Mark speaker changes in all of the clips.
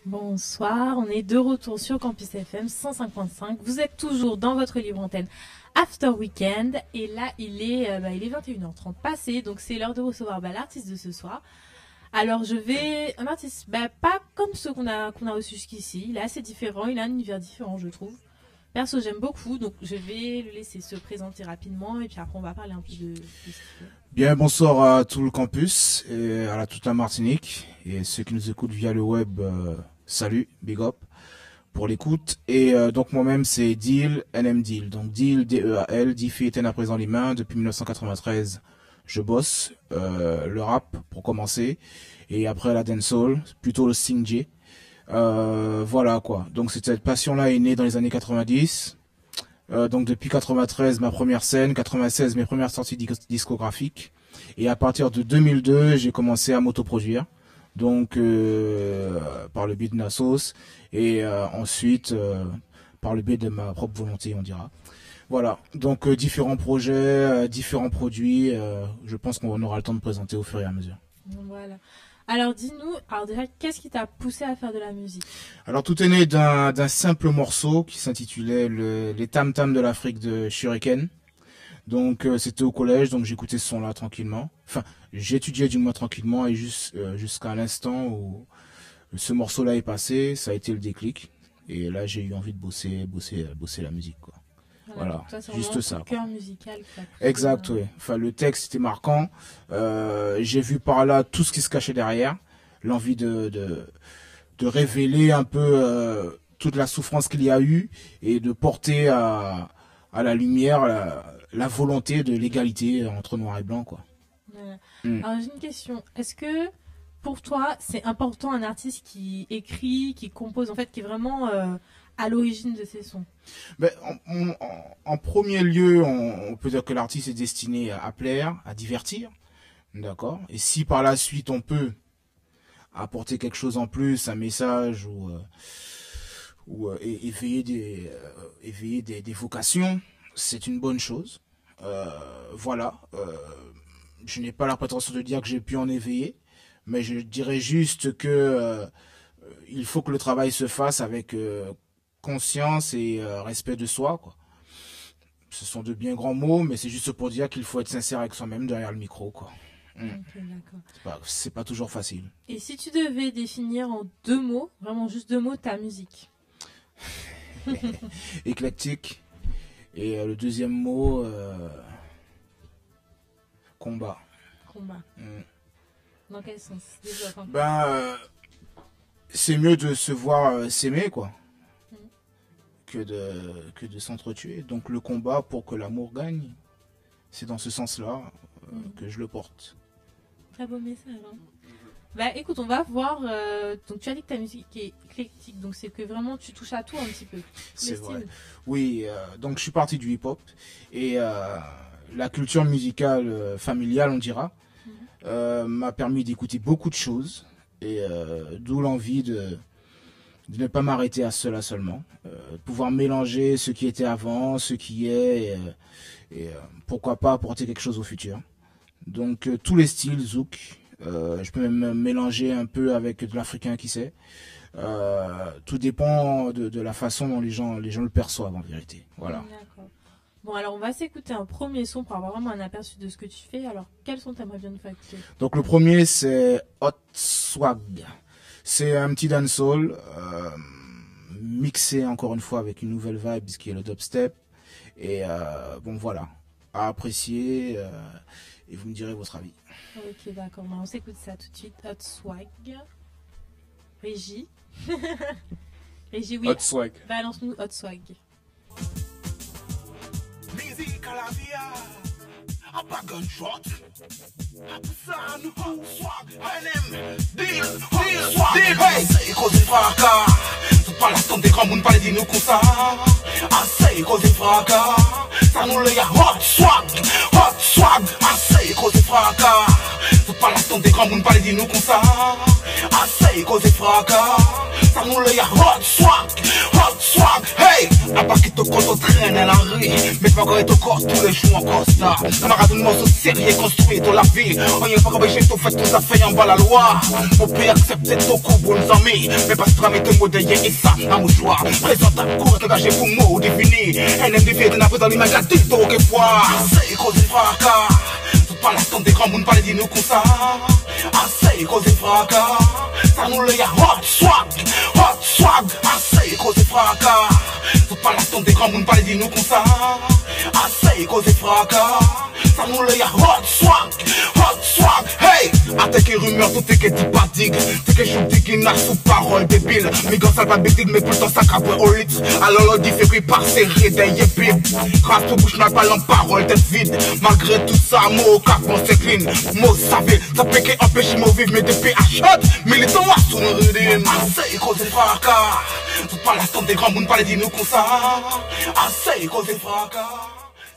Speaker 1: Bonsoir, on est de retour sur Campus FM 105.5. Vous êtes toujours dans votre libre antenne After Weekend. Et là, il est 21h30 passé, donc c'est l'heure de recevoir l'artiste de ce soir. Alors, un artiste pas comme ceux qu'on a reçus jusqu'ici. Il est assez différent, il a un univers différent, je trouve. Perso, j'aime beaucoup, donc je vais le laisser se présenter rapidement et puis après, on va parler un peu de ce qu'il fait.
Speaker 2: Bien, bonsoir à tout le campus et à toute la Martinique et ceux qui nous écoutent via le web. Salut, big up pour l'écoute. Et donc moi-même c'est Deal, NM Deal. Donc Deal, D-E-A-L, Diffie était à présent les mains. Depuis 1993, je bosse le rap pour commencer. Et après la dancehall, plutôt le sing-j. Voilà quoi. Donc cette passion-là est née dans les années 90. Donc depuis 93, ma première scène, 96, mes premières sorties discographiques. Et à partir de 2002, j'ai commencé à m'autoproduire. Donc par le biais de Nassos et ensuite par le biais de ma propre volonté, on dira. Voilà, donc différents projets, différents produits, je pense qu'on aura le temps de présenter au fur et à mesure.
Speaker 1: Voilà. Alors dis-nous, déjà, qu'est-ce qui t'a poussé à faire de la musique?
Speaker 2: Alors tout est né d'un simple morceau qui s'intitulait Les Tam Tam de l'Afrique de Shuriken. Donc c'était au collège, donc j'écoutais ce son-là tranquillement. Enfin, j'étudiais du moins tranquillement et jusqu'à l'instant où ce morceau-là est passé, ça a été le déclic. Et là, j'ai eu envie de bosser la musique, quoi. Voilà,
Speaker 1: toi, c'est
Speaker 2: juste ça.
Speaker 1: Cœur musical.
Speaker 2: Exact, oui. Enfin, le texte était marquant. J'ai vu par là tout ce qui se cachait derrière, l'envie de révéler un peu toute la souffrance qu'il y a eu et de porter à la lumière la volonté de l'égalité entre noir et blanc, quoi.
Speaker 1: Alors j'ai une question. Est-ce que pour toi c'est important un artiste qui écrit, qui compose, en fait, qui est vraiment à l'origine de ses sons?
Speaker 2: En premier lieu, on peut dire que l'artiste est destiné à plaire, à divertir, d'accord. Et si par la suite on peut apporter quelque chose en plus, un message ou éveiller des vocations, c'est une bonne chose. Voilà. Je n'ai pas la prétention de dire que j'ai pu en éveiller, mais je dirais juste que il faut que le travail se fasse avec conscience et respect de soi, quoi. Ce sont de bien grands mots, mais c'est juste pour dire qu'il faut être sincère avec soi-même derrière le micro, quoi.
Speaker 1: Okay, d'accord.
Speaker 2: C'est pas toujours facile.
Speaker 1: Et si tu devais définir en 2 mots, vraiment juste 2 mots, ta musique?
Speaker 2: Éclectique. Et le deuxième mot, combat.
Speaker 1: Combat. Dans quel sens?
Speaker 2: C'est mieux de se voir s'aimer, quoi, que de s'entretuer. Donc le combat pour que l'amour gagne, c'est dans ce sens-là que je le porte.
Speaker 1: Très beau message, hein. Écoute, on va voir. Donc tu as dit que ta musique est éclectique, donc c'est que vraiment tu touches à tout un petit peu.
Speaker 2: C'est vrai. Oui, donc je suis parti du hip-hop et la culture musicale familiale, on dira, m'a permis d'écouter beaucoup de choses et d'où l'envie de ne pas m'arrêter à cela seulement, de pouvoir mélanger ce qui était avant, ce qui est et pourquoi pas apporter quelque chose au futur. Donc tous les styles, zouk. Je peux même mélanger un peu avec de l'africain, qui sait. Tout dépend de la façon dont les gens le perçoivent en vérité. Voilà.
Speaker 1: D'accord. Bon, alors on va s'écouter un premier son pour avoir vraiment un aperçu de ce que tu fais. Alors, quel son t'aimerais bien nous faire écouter?
Speaker 2: Donc le premier, c'est Hot Swag. C'est un petit dancehall mixé encore une fois avec une nouvelle vibe, qui est le dubstep. Et bon voilà, à apprécier et vous me direz votre avis.
Speaker 1: Ok, d'accord. On s'écoute ça tout de suite. Hot Swag. Régie. Régie, oui.
Speaker 2: Hot Swag.
Speaker 1: Balance-nous Hot Swag.
Speaker 3: Musique à la vie, à pas gunshot. Ça nous swag, NM, deal, hey, c'est cause de fracas. C'est pas la tombe des grands mounes, pas les dire nous comme ça. Assez cause de fracas. Ça nous le y a hot swag, assez cause de fracas. C'est pas la tombe des grands mounes, pas les dire nous comme ça. Assez cause de fracas. ça nous le y'a hot swag, hey. À part qui te compte au train à la rue, mais pas quand ton corps tous les jours en Costa. Camarade de morceau sérieux construit dans la vie. On y est pas empêché tout fait tout ça fait en bas la loi. Mon père accepte ton coup pour nos amis, mais pas se mettre modèle et ça à mouchoir. Présente à court engagé pour mots définis. NMDV de n'importe dans l'image adulte au fois. C'est cause de fracas. Pas l'attente des grands mouns, pas les dire nous comme ça. Assez cause de fracas. Ça nous le y'a hot swag, assez cause de fracas. Pas l'attente des grands mouns, pas les dire nous comme ça. Assez cause de fracas. Ça nous le y'a hot swag, hey. Attaque et rumeurs, tout est que dit pas digue. T'es que je dis qu'il n'a sous parole débile. Mais quand ça va bêtise, mais plutôt ça caboué au lit. Alors l'on différé par serré d'ailleurs bip. Grâce au bouche n'a pas en parole tête vide. Malgré tout ça, mot cap on s'incline. Mot savait, ça peut qu'empêcher mon vivre, mais depuis à shot. Militant à sous nos rudines. Assez cause de fracas. Tout pas l'attente des grands mouns, pas les dire nous comme ça. Assez cause de fracas.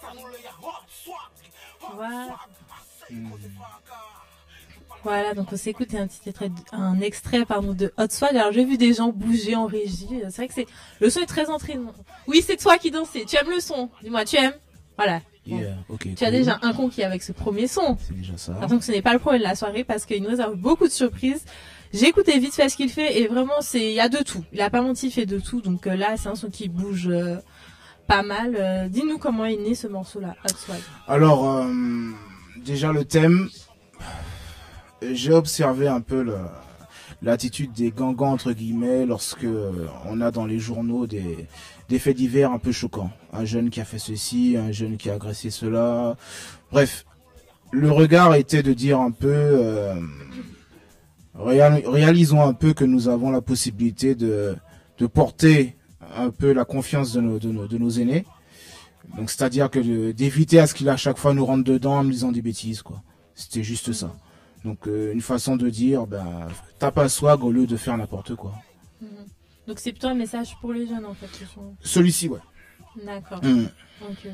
Speaker 3: Ça nous le y'a hot swag.
Speaker 1: Voilà, donc on s'écoute un extrait pardon, de Hot Swag. Alors j'ai vu des gens bouger en régie. C'est vrai que le son est très entraînant. Oui, c'est toi qui dansais. Tu aimes le son? Dis-moi, tu aimes? Voilà. Bon.
Speaker 2: Yeah, okay,
Speaker 1: tu as déjà un conquis avec ce premier son.
Speaker 2: C'est déjà ça.
Speaker 1: Donc ce n'est pas le problème de la soirée parce qu'il nous réserve beaucoup de surprises. J'ai écouté vite fait ce qu'il fait et vraiment il y a de tout. Il a pas menti, il fait de tout. Donc là c'est un son qui bouge pas mal. Dis-nous comment est né ce morceau-là, Hot Swag.
Speaker 2: Alors déjà le thème. J'ai observé un peu l'attitude des gangans entre guillemets lorsque on a dans les journaux des faits divers un peu choquants. Un jeune qui a fait ceci, un jeune qui a agressé cela. Bref, le regard était de dire un peu, réalisons un peu que nous avons la possibilité de porter un peu la confiance de nos aînés. Donc c'est-à-dire que d'éviter à ce qu'il à chaque fois nous rentre dedans en me disant des bêtises quoi. C'était juste ça. Donc une façon de dire, tape un swag au lieu de faire n'importe quoi.
Speaker 1: Donc c'est plutôt un message pour les jeunes en fait.
Speaker 2: Celui-ci, ouais.
Speaker 1: D'accord. Ok.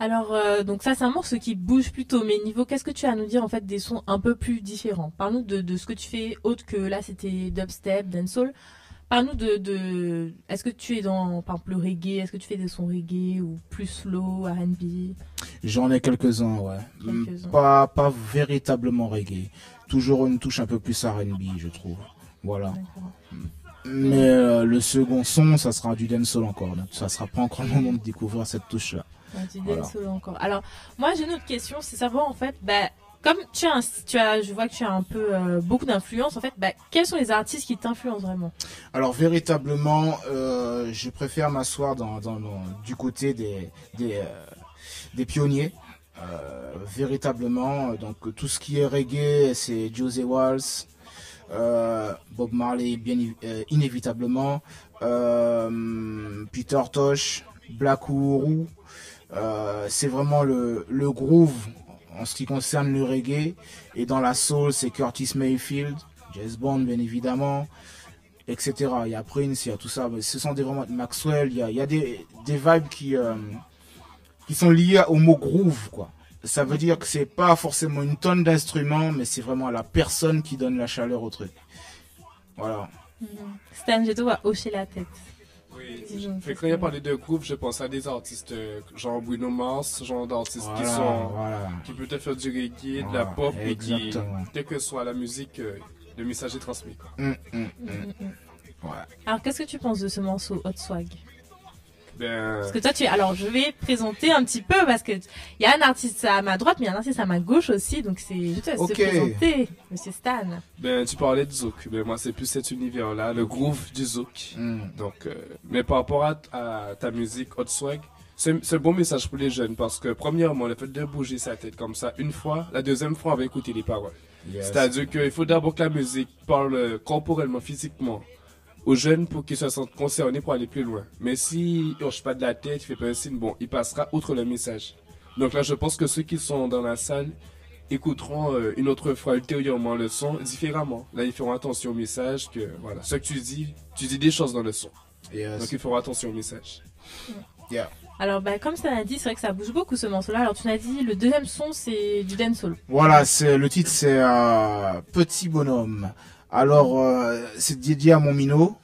Speaker 1: Alors donc ça c'est un morceau qui bouge plutôt, mais niveau qu'est-ce que tu as à nous dire en fait des sons un peu plus différents? Parle-nous de ce que tu fais autre que là c'était dubstep, dancehall. Parle-nous de est-ce que tu es dans par exemple le reggae, est-ce que tu fais des sons reggae ou plus slow, R&B? J'en
Speaker 2: ai quelques-uns, ouais. Pas véritablement reggae. Toujours une touche un peu plus R&B, je trouve. Voilà. Mais le second son, ça sera du dancehall encore. Donc ça sera pas encore le moment de découvrir cette touche-là.
Speaker 1: Du dancehall encore. Alors, moi j'ai une autre question, c'est savoir en fait, comme je vois que tu as un peu beaucoup d'influence, en fait, quels sont les artistes qui t'influencent vraiment? Alors
Speaker 2: véritablement, je préfère m'asseoir du côté des pionniers. Véritablement, donc tout ce qui est reggae, c'est José Walsh, Bob Marley, bien inévitablement, Peter Tosh, Black Uhuru. C'est vraiment le groove. En ce qui concerne le reggae, et dans la soul, c'est Curtis Mayfield, Jazz Bond, bien évidemment, etc. Il y a Prince, il y a tout ça. Mais ce sont vraiment Maxwell. Il y a des vibes qui sont liées au mot groove, quoi. Ça veut dire que c'est pas forcément une tonne d'instruments, mais c'est vraiment la personne qui donne la chaleur au truc. Voilà.
Speaker 1: Stan, je te vois hocher la tête.
Speaker 4: Oui, quand il a parlé de groove, je pense à des artistes genre Bruno Mars, genre d'artistes qui peuvent faire du reggae, de la pop, et qui, quelle que soit la musique, le message est transmis.
Speaker 1: Alors, qu'est-ce que tu penses de ce morceau Hot Swag? Parce que toi, alors je vais présenter un petit peu parce que il y a un artiste à ma droite, mais il y a un artiste à ma gauche aussi, donc je te laisse te présenter, Monsieur Stan.
Speaker 4: Tu parlais de Zouk, moi c'est plus cet univers-là, le groove du Zouk. Donc, mais par rapport à ta musique Hot Swag, c'est un bon message pour les jeunes parce que premièrement, le fait de bouger sa tête comme ça une fois, la deuxième fois on va écouter les paroles. C'est-à-dire qu'il faut d'abord que la musique parle corporellement, physiquement aux jeunes pour qu'ils se sentent concernés pour aller plus loin. Mais s'il ne hoche pas de la tête, il fait pas un signe, il passera outre le message. Donc là, je pense que ceux qui sont dans la salle écouteront une autre fois ultérieurement le son différemment. Là, ils feront attention au message, que voilà, ce que tu dis des choses dans le son. Donc ils feront attention au message.
Speaker 1: Alors, comme ça a dit, c'est vrai que ça bouge beaucoup ce morceau-là. Alors, tu m'as dit, le deuxième son, c'est du dancehall.
Speaker 2: Voilà, le titre, c'est Petit Bonhomme. Alors, c'est dédié à mon minot,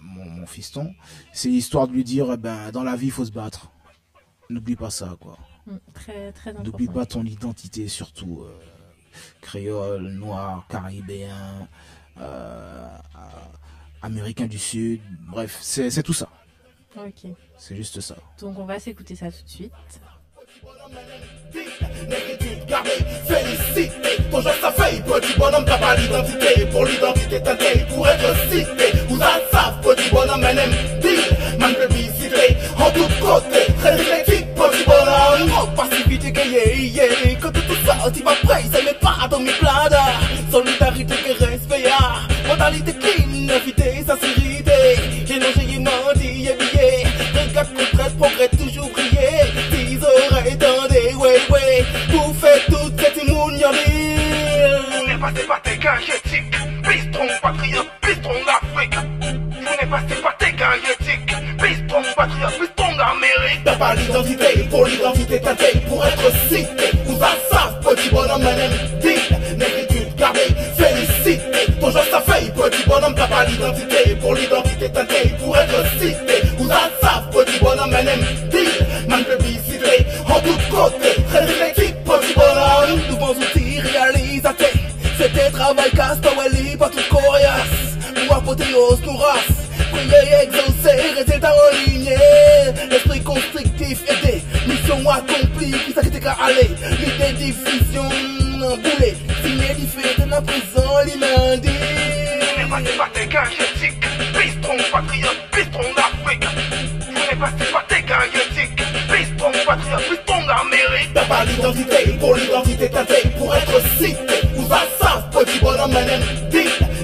Speaker 2: mon fiston. C'est histoire de lui dire, dans la vie, il faut se battre. N'oublie pas ça, quoi.
Speaker 1: Très, très important.
Speaker 2: N'oublie pas ton identité, surtout. Créole, noir, caribéen, américain du Sud. Bref, c'est tout ça.
Speaker 1: Ok.
Speaker 2: C'est juste ça.
Speaker 1: Donc on va s'écouter ça tout de suite.
Speaker 3: Félicité, ton geste a fait, petit bonhomme, t'as pas l'identité. Pour l'identité teintée, pour être cité. Vous en savez, petit bonhomme, NMD, man publicité, en tous côtés, très électrique, petit bonhomme. Oh, passivité, que quand tout ça, tu vas prêt, ça n'est pas dans mes plans. Solidarité, que respect, mentalité clean, invité, sincérité. J'ai logé, menti, habillé, regarde, contraire, progrès, toujours briller. Tes oreilles tendez, ouais, vous faites toute cette mounionnée. Vous n'êtes pas gagnétique, pistron patriote, pistron d'Afrique. Vous n'êtes pas gagnétique, pistron patriote, pistron d'Amérique. T'as pas l'identité, pour l'identité teintée, pour être cité. Vous en savez, petit bonhomme, NMD, négritude gardée, félicité. Ton geste a fait, petit bonhomme, t'as pas l'identité, pour l'identité teintée, pour être cité. Vous en savez, petit bonhomme, NMD, man publicité, en tous côtés, très électrique, petit bonhomme. Nouveaux outils réalisateurs, c'était travail casse-tawali, pas toute coriace. Pour apothéose, nous race, prier, exaucer, résultat aligné. L'esprit constructif aidé, mission accomplie, qui s'arrête qu'à aller. L'idée diffusion, boulée, signé différent, la prison, l'imandie. Vous n'êtes pas gagnétique, pistron patriote, pistron d'Afrique. Vous n'êtes pas gagnétique, pistron patriote, pistron d'Amérique. T'as pas l'identité, pour l'identité teintée, pour être cité. Vous en savez, petit bonhomme, NMD,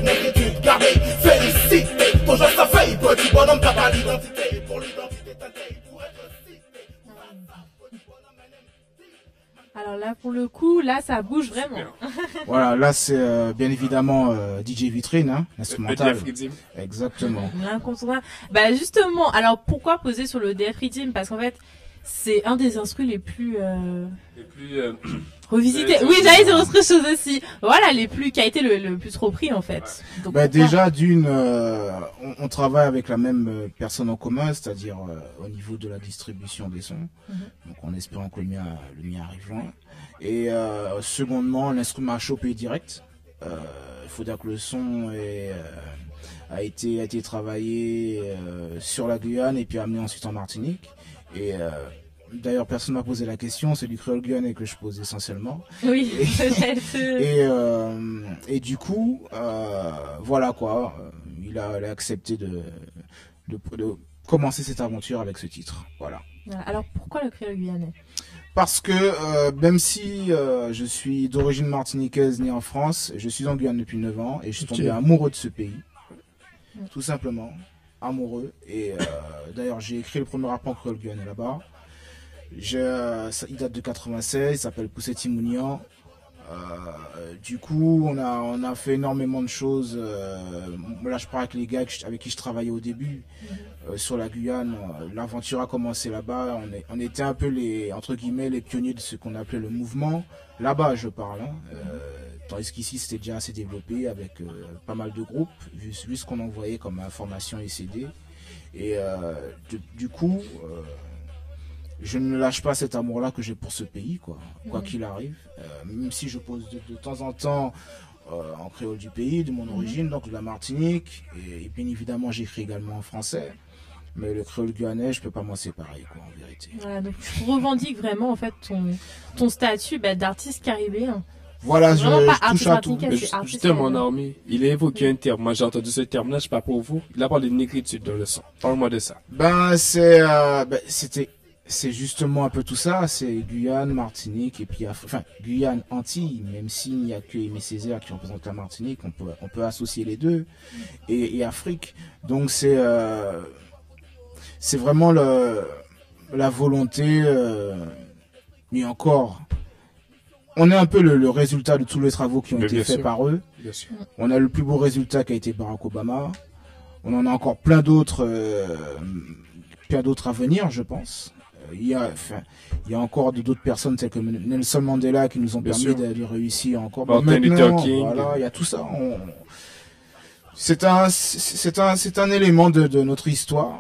Speaker 3: négritude gardée, félicité. Ton geste a fait, petit bonhomme, t'as pas l'identité, pour l'identité teintée, pour être cité.
Speaker 1: Alors là, pour le coup, là, ça bouge vraiment.
Speaker 2: Voilà, là c'est bien évidemment DJ Vitrine, hein, instrumental. Exactement.
Speaker 1: L'incontournable. Bah justement, alors pourquoi poser sur le DF Rhythm? Parce qu'en fait, c'est un des instrus les plus revisités. Oui, j'allais dire autre chose aussi. Voilà, qui a été le plus repris en fait. Donc,
Speaker 2: déjà on travaille avec la même personne en commun, c'est-à-dire au niveau de la distribution des sons. Donc en espérant que le mien arrive loin. Et secondement, l'instrument a chopé direct. Il faut dire que le son a été travaillé sur la Guyane et puis amené ensuite en Martinique. Et d'ailleurs, personne m'a posé la question, c'est du créole guyanais que je pose essentiellement.
Speaker 1: Oui.
Speaker 2: Et du coup, voilà quoi, il a accepté de commencer cette aventure avec ce titre. Voilà.
Speaker 1: Alors pourquoi le créole guyanais?
Speaker 2: Parce que même si je suis d'origine martiniquaise, né en France, je suis en Guyane depuis 9 ans et je suis tombé amoureux de ce pays. Tout simplement. Amoureux. Et d'ailleurs, j'ai écrit le premier rapport créole guyanais là-bas. Il date de 96, il s'appelle Poussetti Mounian. Du coup, on a fait énormément de choses. Là, je parle avec les gars avec qui je travaillais au début sur la Guyane. L'aventure a commencé là-bas. On était un peu entre guillemets, les pionniers de ce qu'on appelait le mouvement. Là-bas, je parle. Tandis qu'ici, c'était déjà assez développé avec pas mal de groupes, vu ce qu'on envoyait comme information et CD. Et du coup, je ne lâche pas cet amour-là que j'ai pour ce pays, quoi qu'il arrive. Même si je pose de temps en temps en créole du pays, de mon origine, donc de la Martinique. Et bien évidemment, j'écris également en français. Mais le créole guyanais, je peux pas m'en séparer, quoi, en vérité.
Speaker 1: Voilà, donc tu revendiques vraiment, en fait, ton statut d'artiste caribéen.
Speaker 2: Voilà, je touche à tout.
Speaker 4: Justement, Naomi, il a évoqué un terme. Moi, j'ai entendu ce terme-là, je sais pas pour vous. Il a parlé de négritude dans le son. Parle-moi de ça.
Speaker 2: C'est justement un peu tout ça. C'est Guyane, Martinique, et puis Guyane, Antilles, même s'il n'y a que Aimé Césaire qui représente la Martinique, on peut associer les deux, et Afrique. Donc c'est vraiment la volonté, mais encore, on est un peu le résultat de tous les travaux qui ont été faits par eux.
Speaker 4: Bien sûr.
Speaker 2: On a le plus beau résultat qui a été Barack Obama. On en a encore plein d'autres à venir, je pense. il y a encore d'autres personnes telles que Nelson Mandela qui nous ont
Speaker 4: Bien
Speaker 2: permis
Speaker 4: sûr.
Speaker 2: de réussir encore.
Speaker 4: Martin Luther King.
Speaker 2: Voilà, il y a tout ça. C'est un élément de notre histoire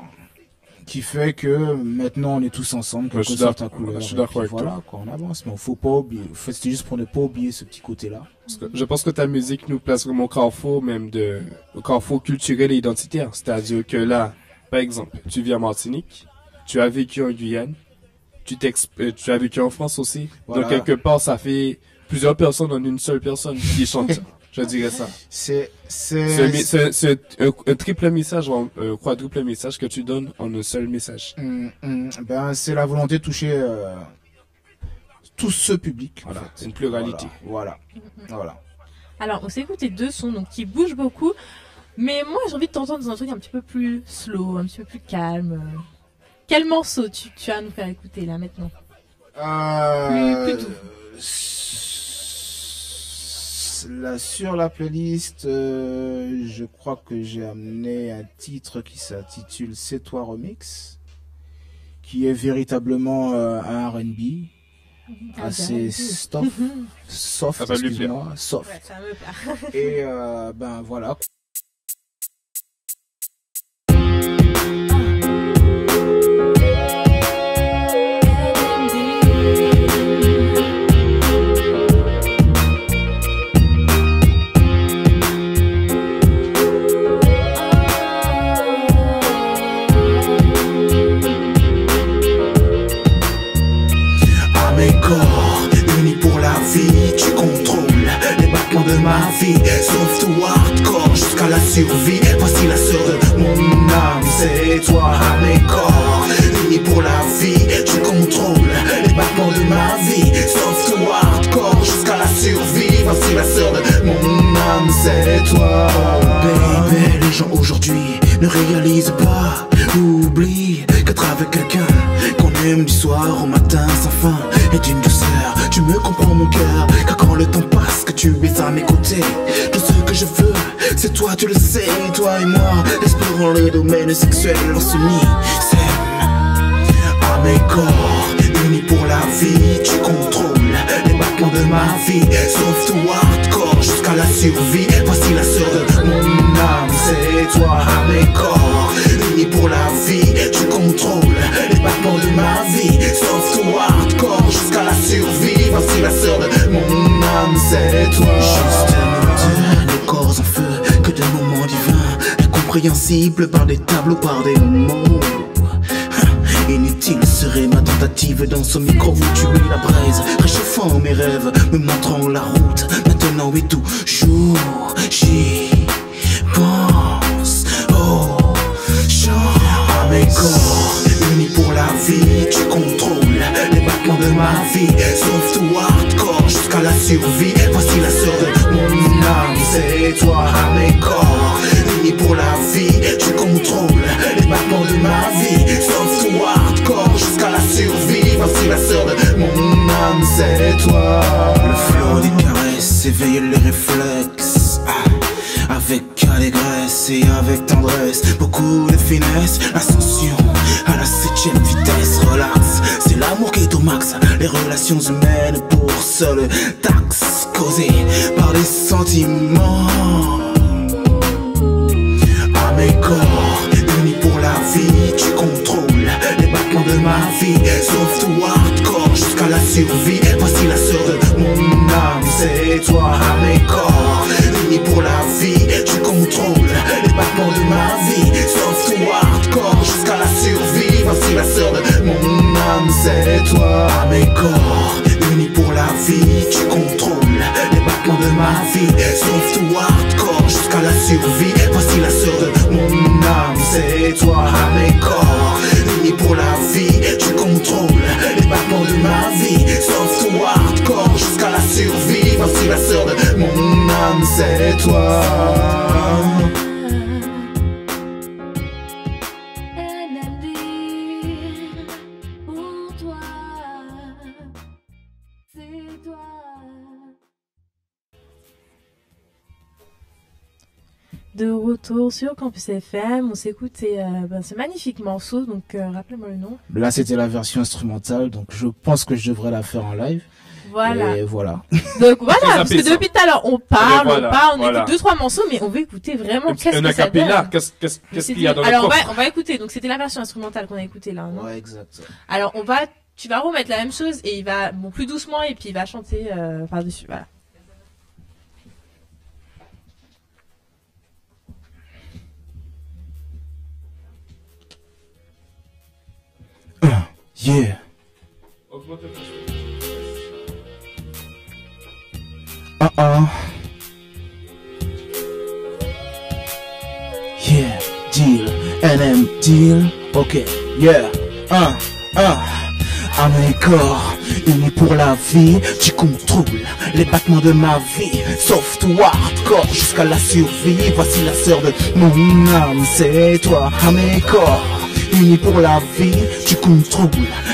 Speaker 2: qui fait que maintenant on est tous ensemble, quelle que soit ta couleur.
Speaker 4: Je suis d'accord avec
Speaker 2: voilà,
Speaker 4: toi.
Speaker 2: quoi, on avance, mais faut pas oublier. C'était juste pour ne pas oublier ce petit côté-là.
Speaker 4: Parce que je pense que ta musique nous place vraiment au carrefour, même au carrefour culturel et identitaire. C'est-à-dire que là, par exemple, tu vis en Martinique, tu as vécu en Guyane, tu as vécu en France aussi.
Speaker 2: Voilà.
Speaker 4: Donc quelque part, ça fait plusieurs personnes en une seule personne qui chante ça. Je dirais ça. C'est un triple message, un quadruple message que tu donnes en un seul message.
Speaker 2: Ben, c'est la volonté de toucher tout ce public.
Speaker 4: Voilà,
Speaker 2: en fait.
Speaker 4: c'est une pluralité.
Speaker 2: Voilà.
Speaker 1: Alors, on s'est écouté deux sons donc, qui bougent beaucoup. Mais moi, j'ai envie de t'entendre dans un truc un petit peu plus slow, un petit peu plus calme. Quel morceau tu as à nous faire écouter là maintenant? Plus doux.
Speaker 2: Là, sur la playlist, je crois que j'ai amené un titre qui s'intitule C'est toi remix, qui est véritablement un R&B, assez soft, excuse-moi, soft.
Speaker 1: Ouais, ça me plaît.
Speaker 2: Et ben voilà.
Speaker 3: Tu contrôles les battements de ma vie, sauf tout hardcore jusqu'à la survie. Voici la sœur de mon âme, c'est toi à mes corps. Unis pour la vie, tu contrôles les battements de ma vie, sauf tout hardcore jusqu'à la survie. Voici la sœur de mon âme, c'est toi. Oh baby, les gens aujourd'hui ne réalisent pas, oublie qu'être avec quelqu'un qu'on aime du soir au matin sans fin est d'une douceur. Tu me comprends mon cœur, car quand le temps passe, que tu es à mes côtés, tout ce que je veux, c'est toi, tu le sais. Toi et moi, explorons les domaines sexuels, on s'unit, s'aime à mes corps, unis pour la vie. Tu contrôles les battements de ma vie, sauf tout hardcore jusqu'à la survie. Voici la sœur de mon âme, c'est toi à mes corps, unis pour la vie. Tu contrôles les battements de ma vie, sauf tout hardcore jusqu'à la survie. Voici la sœur de mon âme, c'est toi. Juste les corps en feu, que de moments divins, incompréhensibles par des tableaux, par des mots. Inutile serait ma tentative dans ce micro où tuer la braise, réchauffant mes rêves, me montrant la route. Maintenant et toujours, j'y pense. Oh, chant à mes corps, unis pour la vie. Tu contrôles les battements de ma vie, sauf tout hardcore jusqu'à la survie. Voici la sœur de mon âme, c'est toi à mes corps, unis pour la vie. Tu contrôles les battements de ma vie, sauf tout hardcore jusqu'à la survie. Voici la sœur de mon âme, c'est toi. Le flot des caresses éveille les réflexes, avec allégresse et avec tendresse, beaucoup de finesse. L'ascension à la 7ème vitesse, relax, c'est l'amour qui est au max. Les relations humaines pour seule taxe, causées par les sentiments. À mes corps, unis pour la vie. Tu contrôles les battements de ma vie, sauf tout hardcore jusqu'à la survie. Voici la sœur de mon âme, c'est toi à mes corps, unis pour la vie. Tu contrôles les battements de ma vie, sauf tout hardcore jusqu'à la survie. Voici la sœur de mon âme, c'est toi à mes corps, unis pour la vie. Tu contrôles les battements de ma vie, sauf tout hardcore jusqu'à la survie. Voici la sœur de mon âme, c'est toi à mes corps, unis pour la vie. Tu contrôles les battements de ma vie, sauf tout hardcore jusqu'à la survie. Voici la sœur de mon âme, c'est toi.
Speaker 1: De retour sur Campus FM, on s'écoute ce magnifique morceau, donc rappelez-moi le nom.
Speaker 2: Là, c'était la version instrumentale, donc je pense que je devrais la faire en live.
Speaker 1: Voilà.
Speaker 2: Et voilà.
Speaker 1: Donc voilà, parce que depuis tout à l'heure, on parle, on
Speaker 4: voilà.
Speaker 1: écoute 2-3 morceaux, mais on veut écouter vraiment qu'est-ce que ça donne.
Speaker 4: Qu'est-ce qu'il y a dans le
Speaker 1: Alors
Speaker 4: coffre?
Speaker 1: on va écouter, donc c'était la version instrumentale qu'on a écoutée là, non?
Speaker 2: Ouais, exact.
Speaker 1: Alors tu vas remettre la même chose et il va, plus doucement, et puis il va chanter par-dessus, voilà.
Speaker 2: Yeah. Yeah, deal, NM deal, ok, yeah, à mes corps, unis pour la vie, tu contrôles les battements de ma vie, sauf tout hardcore jusqu'à la survie, voici la sœur de mon âme, c'est toi, à mes corps. Unis pour la vie, tu contrôles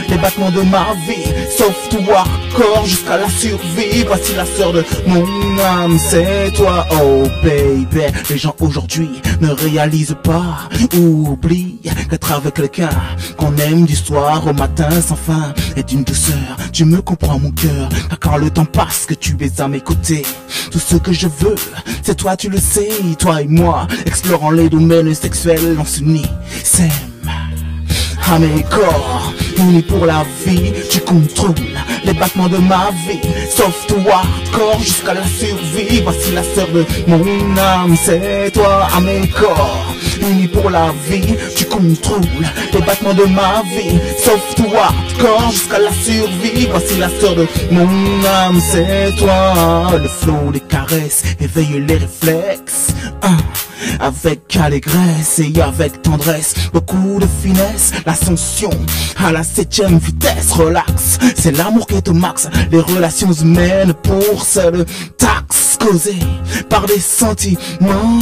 Speaker 2: les battements de ma vie, sauf tout hardcore jusqu'à la survie, voici la sœur de mon âme, c'est toi, oh baby. Les gens aujourd'hui ne réalisent pas, ou oublient qu'être avec quelqu'un qu'on aime du soir au matin sans fin est d'une douceur, tu me comprends mon cœur, car quand le temps passe que tu es à mes côtés, tout ce que je veux, c'est toi, tu le sais, toi et moi, explorant les domaines sexuels, on s'unit, s'aime. À mes corps, unis pour la vie, tu contrôles les battements de ma vie, sauf tout hardcore jusqu'à la survie, voici la sœur de mon âme, c'est toi. À mes corps, unis pour la vie, tu contrôles les battements de ma vie, sauf tout hardcore jusqu'à la survie, voici la sœur de mon âme, c'est toi. Le flow, les caresses, éveille les réflexes, avec allégresse et avec tendresse, beaucoup de finesse, l'ascension à la 7e vitesse, relax, c'est l'amour qui est au max, les relations humaines pour seule taxe causée par des sentiments.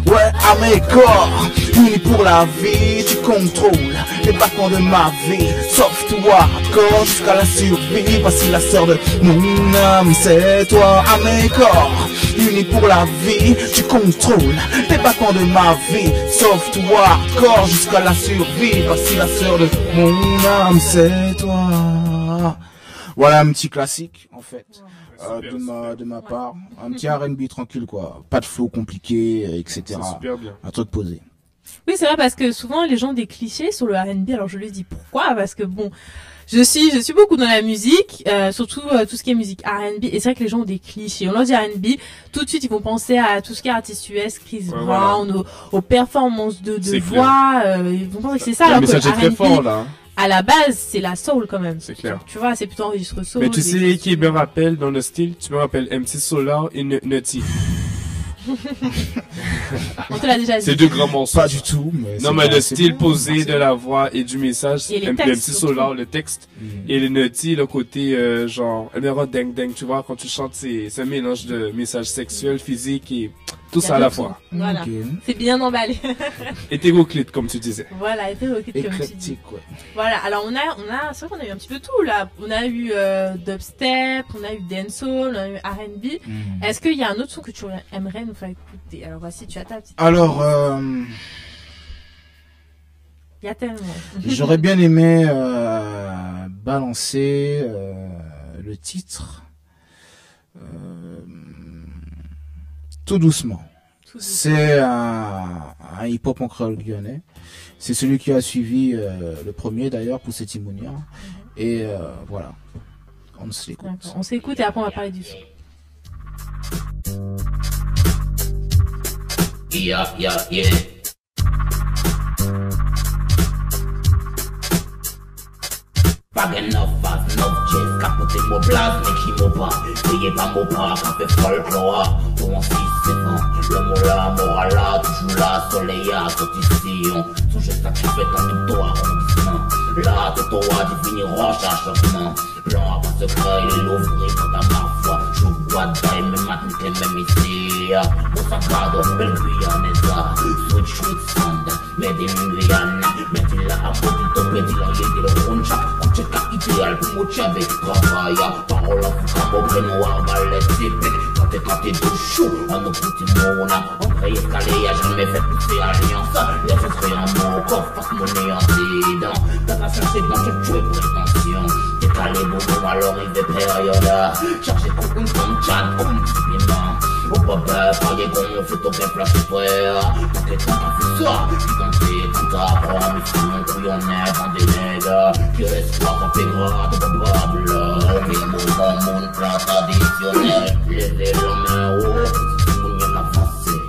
Speaker 2: Ouais, à mes corps, unis pour la vie, tu contrôles les battements de ma vie, sauf tout hardcore jusqu'à la survie, voici la sœur de mon âme, c'est toi. À mes corps, unis pour la vie, tu contrôles les battements de ma vie, sauf tout hardcore jusqu'à la survie, voici la sœur de mon âme, c'est toi. Voilà un petit classique en fait. De ma part, un petit R&B tranquille quoi, pas de flow compliqué, etc.
Speaker 4: C'est super bien.
Speaker 2: Un truc posé.
Speaker 1: Oui, c'est vrai, parce que souvent les gens ont des clichés sur le R&B. Alors je lui dis pourquoi, parce que bon, je suis beaucoup dans la musique, surtout tout ce qui est musique R&B, et c'est vrai que les gens ont des clichés. On leur dit R&B, tout de suite ils vont penser à tout ce qui est artiste US, Chris Brown, voilà. aux performances de voix, ils vont penser que c'est ça.
Speaker 4: Alors que le R&B, très fort là.
Speaker 1: À la base, c'est la soul quand même.
Speaker 4: C'est clair.
Speaker 1: Donc, tu vois, c'est plutôt enregistré soul.
Speaker 4: Mais tu sais qui me rappelle dans le style, tu me rappelles MC Solar et Nutty.
Speaker 1: On te l'a déjà dit.
Speaker 4: C'est deux grands morceaux.
Speaker 2: Pas du tout, mais
Speaker 4: non, mais le style posé de la voix et du message,
Speaker 1: et
Speaker 4: MC Solar, le texte, et le Nutty, le côté, genre, ding ding, tu vois, quand tu chantes, c'est un mélange de messages sexuels, physiques et tout ça à la fois.
Speaker 1: Voilà.
Speaker 2: Okay.
Speaker 1: C'est bien emballé.
Speaker 4: Hétéroclite, comme tu disais.
Speaker 1: Voilà, hétéroclite, comme tu dis.
Speaker 2: Ouais.
Speaker 1: Voilà, alors c'est vrai qu'on a eu un petit peu tout, là. On a eu dubstep, on a eu dancehall, on a eu R&B. Est-ce qu'il y a un autre son que tu aimerais nous faire écouter? Alors, voici, tu as ta petite...
Speaker 2: Alors,
Speaker 1: il y a tellement.
Speaker 2: J'aurais bien aimé balancer le titre Tout doucement. C'est un hip-hop en créole lyonnais. C'est celui qui a suivi le premier d'ailleurs pour cette Timonière. Et voilà, on s'écoute.
Speaker 1: On s'écoute et après on va parler du son.
Speaker 5: Yeah. Pas enough fast, enough chase, capoter mon place, mais qui m'ont pas, payé pas mon pas, café folklore, pour mon fils, c'est bon, le mot là, moral là, toujours là, soleil à, sautisson, son geste sacrifié dans tout toi, arrondissement, là, tout toi, définiront chaque changement, plan avant secret, il l'ouvrir quant à ma foi, je vois d'ail, même matin, même ici, mon saccado, belle Guyanaise, switch with sound, mais des Guyane, mais il a apporté, mais il a yédi le roncha, idéal pour motiver travail, parole à foutre, bon, noir, ballet, typique, t'es tenté de chou, à nos petits mots là. André Escalé a jamais fait pousser alliance. Il a fait créer un mot, coffre, face monnaie en dedans. T'as pas cherché dans ce tuer prétention. T'es calé bobo, alors il fait période. Chercher coucou, comme chat, comme supplément. Au papa, par les gons, fait ton bien flash frère. Donc les temps qui fait ça, qui tenté, quand t'as pour un mission, couillonnette, en dénègre. Qui l'espoir qu'on fait gras, de probable. Les mots, mon plan traditionnel. Levez la main haut, si vous n'y avancez,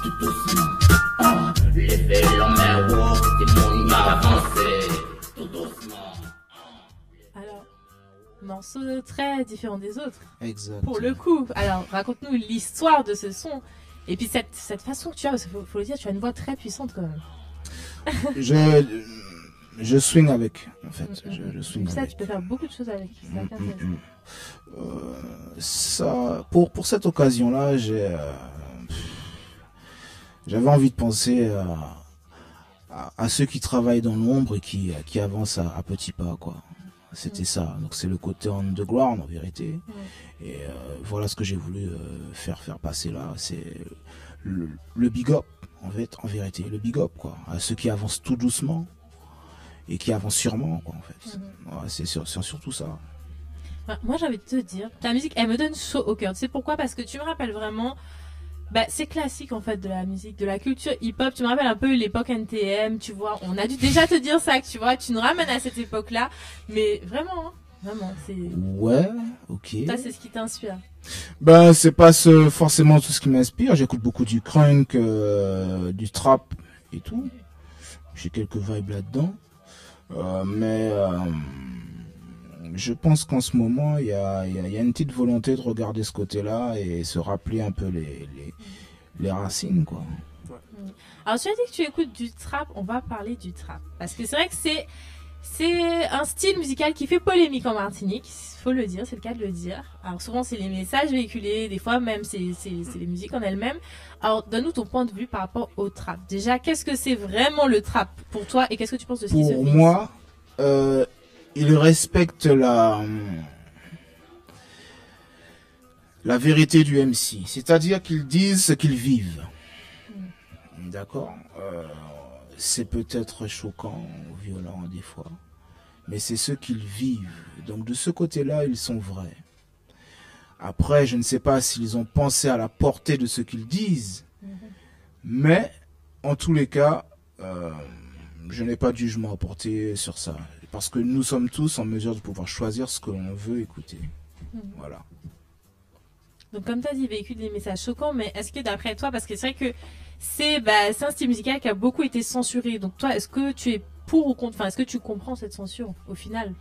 Speaker 5: tout doucement. Levez la main haut, si vous n'y avancez, tout doucement.
Speaker 1: Alors, morceau très différent des autres.
Speaker 2: Exact.
Speaker 1: Pour le coup, alors raconte-nous l'histoire de ce son. Et puis cette façon que tu as, parce qu'il faut le dire, tu as une voix très puissante quand même.
Speaker 2: Je swing avec, en fait. Je swing
Speaker 1: Ça,
Speaker 2: avec.
Speaker 1: tu peux faire beaucoup de choses avec. C'est intéressant.
Speaker 2: Ça, pour cette occasion-là, j'avais envie de penser à ceux qui travaillent dans l'ombre et qui avancent à petits pas, quoi. C'était ça. Donc c'est le côté underground en vérité. Et voilà ce que j'ai voulu faire passer là. C'est le big up en vérité, le big up quoi. À ceux qui avancent tout doucement et qui avancent sûrement quoi en fait. Ouais, c'est surtout ça.
Speaker 1: Moi j'ai envie de te dire, ta musique elle me donne chaud au cœur. Tu sais pourquoi? Parce que tu me rappelles vraiment. Bah, c'est classique en fait de la musique, de la culture hip-hop. Tu me rappelles un peu l'époque NTM, tu vois. On a dû déjà te dire ça, que tu vois. Tu nous ramènes à cette époque-là. Mais vraiment, hein, vraiment, c'est.
Speaker 2: Ouais, ok.
Speaker 1: Ça, c'est ce qui t'inspire.
Speaker 2: Ben, c'est pas forcément tout ce qui m'inspire. J'écoute beaucoup du crunk, du trap et tout. J'ai quelques vibes là-dedans. Mais je pense qu'en ce moment, il y a une petite volonté de regarder ce côté-là et se rappeler un peu les racines, quoi.
Speaker 1: Alors, tu as dit que tu écoutes du trap. On va parler du trap. Parce que c'est vrai que c'est un style musical qui fait polémique en Martinique. Faut le dire, c'est le cas de le dire. Alors, souvent, c'est les messages véhiculés. Des fois, même, c'est les musiques en elles-mêmes. Alors, donne-nous ton point de vue par rapport au trap. Déjà, qu'est-ce que c'est vraiment le trap pour toi et qu'est-ce que tu penses de ce qui se fait?
Speaker 2: Pour moi, il respecte la vérité du MC. C'est-à-dire qu'ils disent ce qu'ils vivent. D'accord? C'est peut-être choquant ou violent des fois. Mais c'est ce qu'ils vivent. Donc de ce côté-là, ils sont vrais. Après, je ne sais pas s'ils ont pensé à la portée de ce qu'ils disent. Mais, en tous les cas, je n'ai pas de jugement à porter sur ça. Parce que nous sommes tous en mesure de pouvoir choisir ce que l'on veut écouter. Voilà.
Speaker 1: Donc comme tu as dit, véhicule des messages choquants, mais est-ce que d'après toi, parce que c'est vrai que c'est un style musical qui a beaucoup été censuré, donc toi, est-ce que tu es pour ou contre, enfin, est-ce que tu comprends cette censure au final?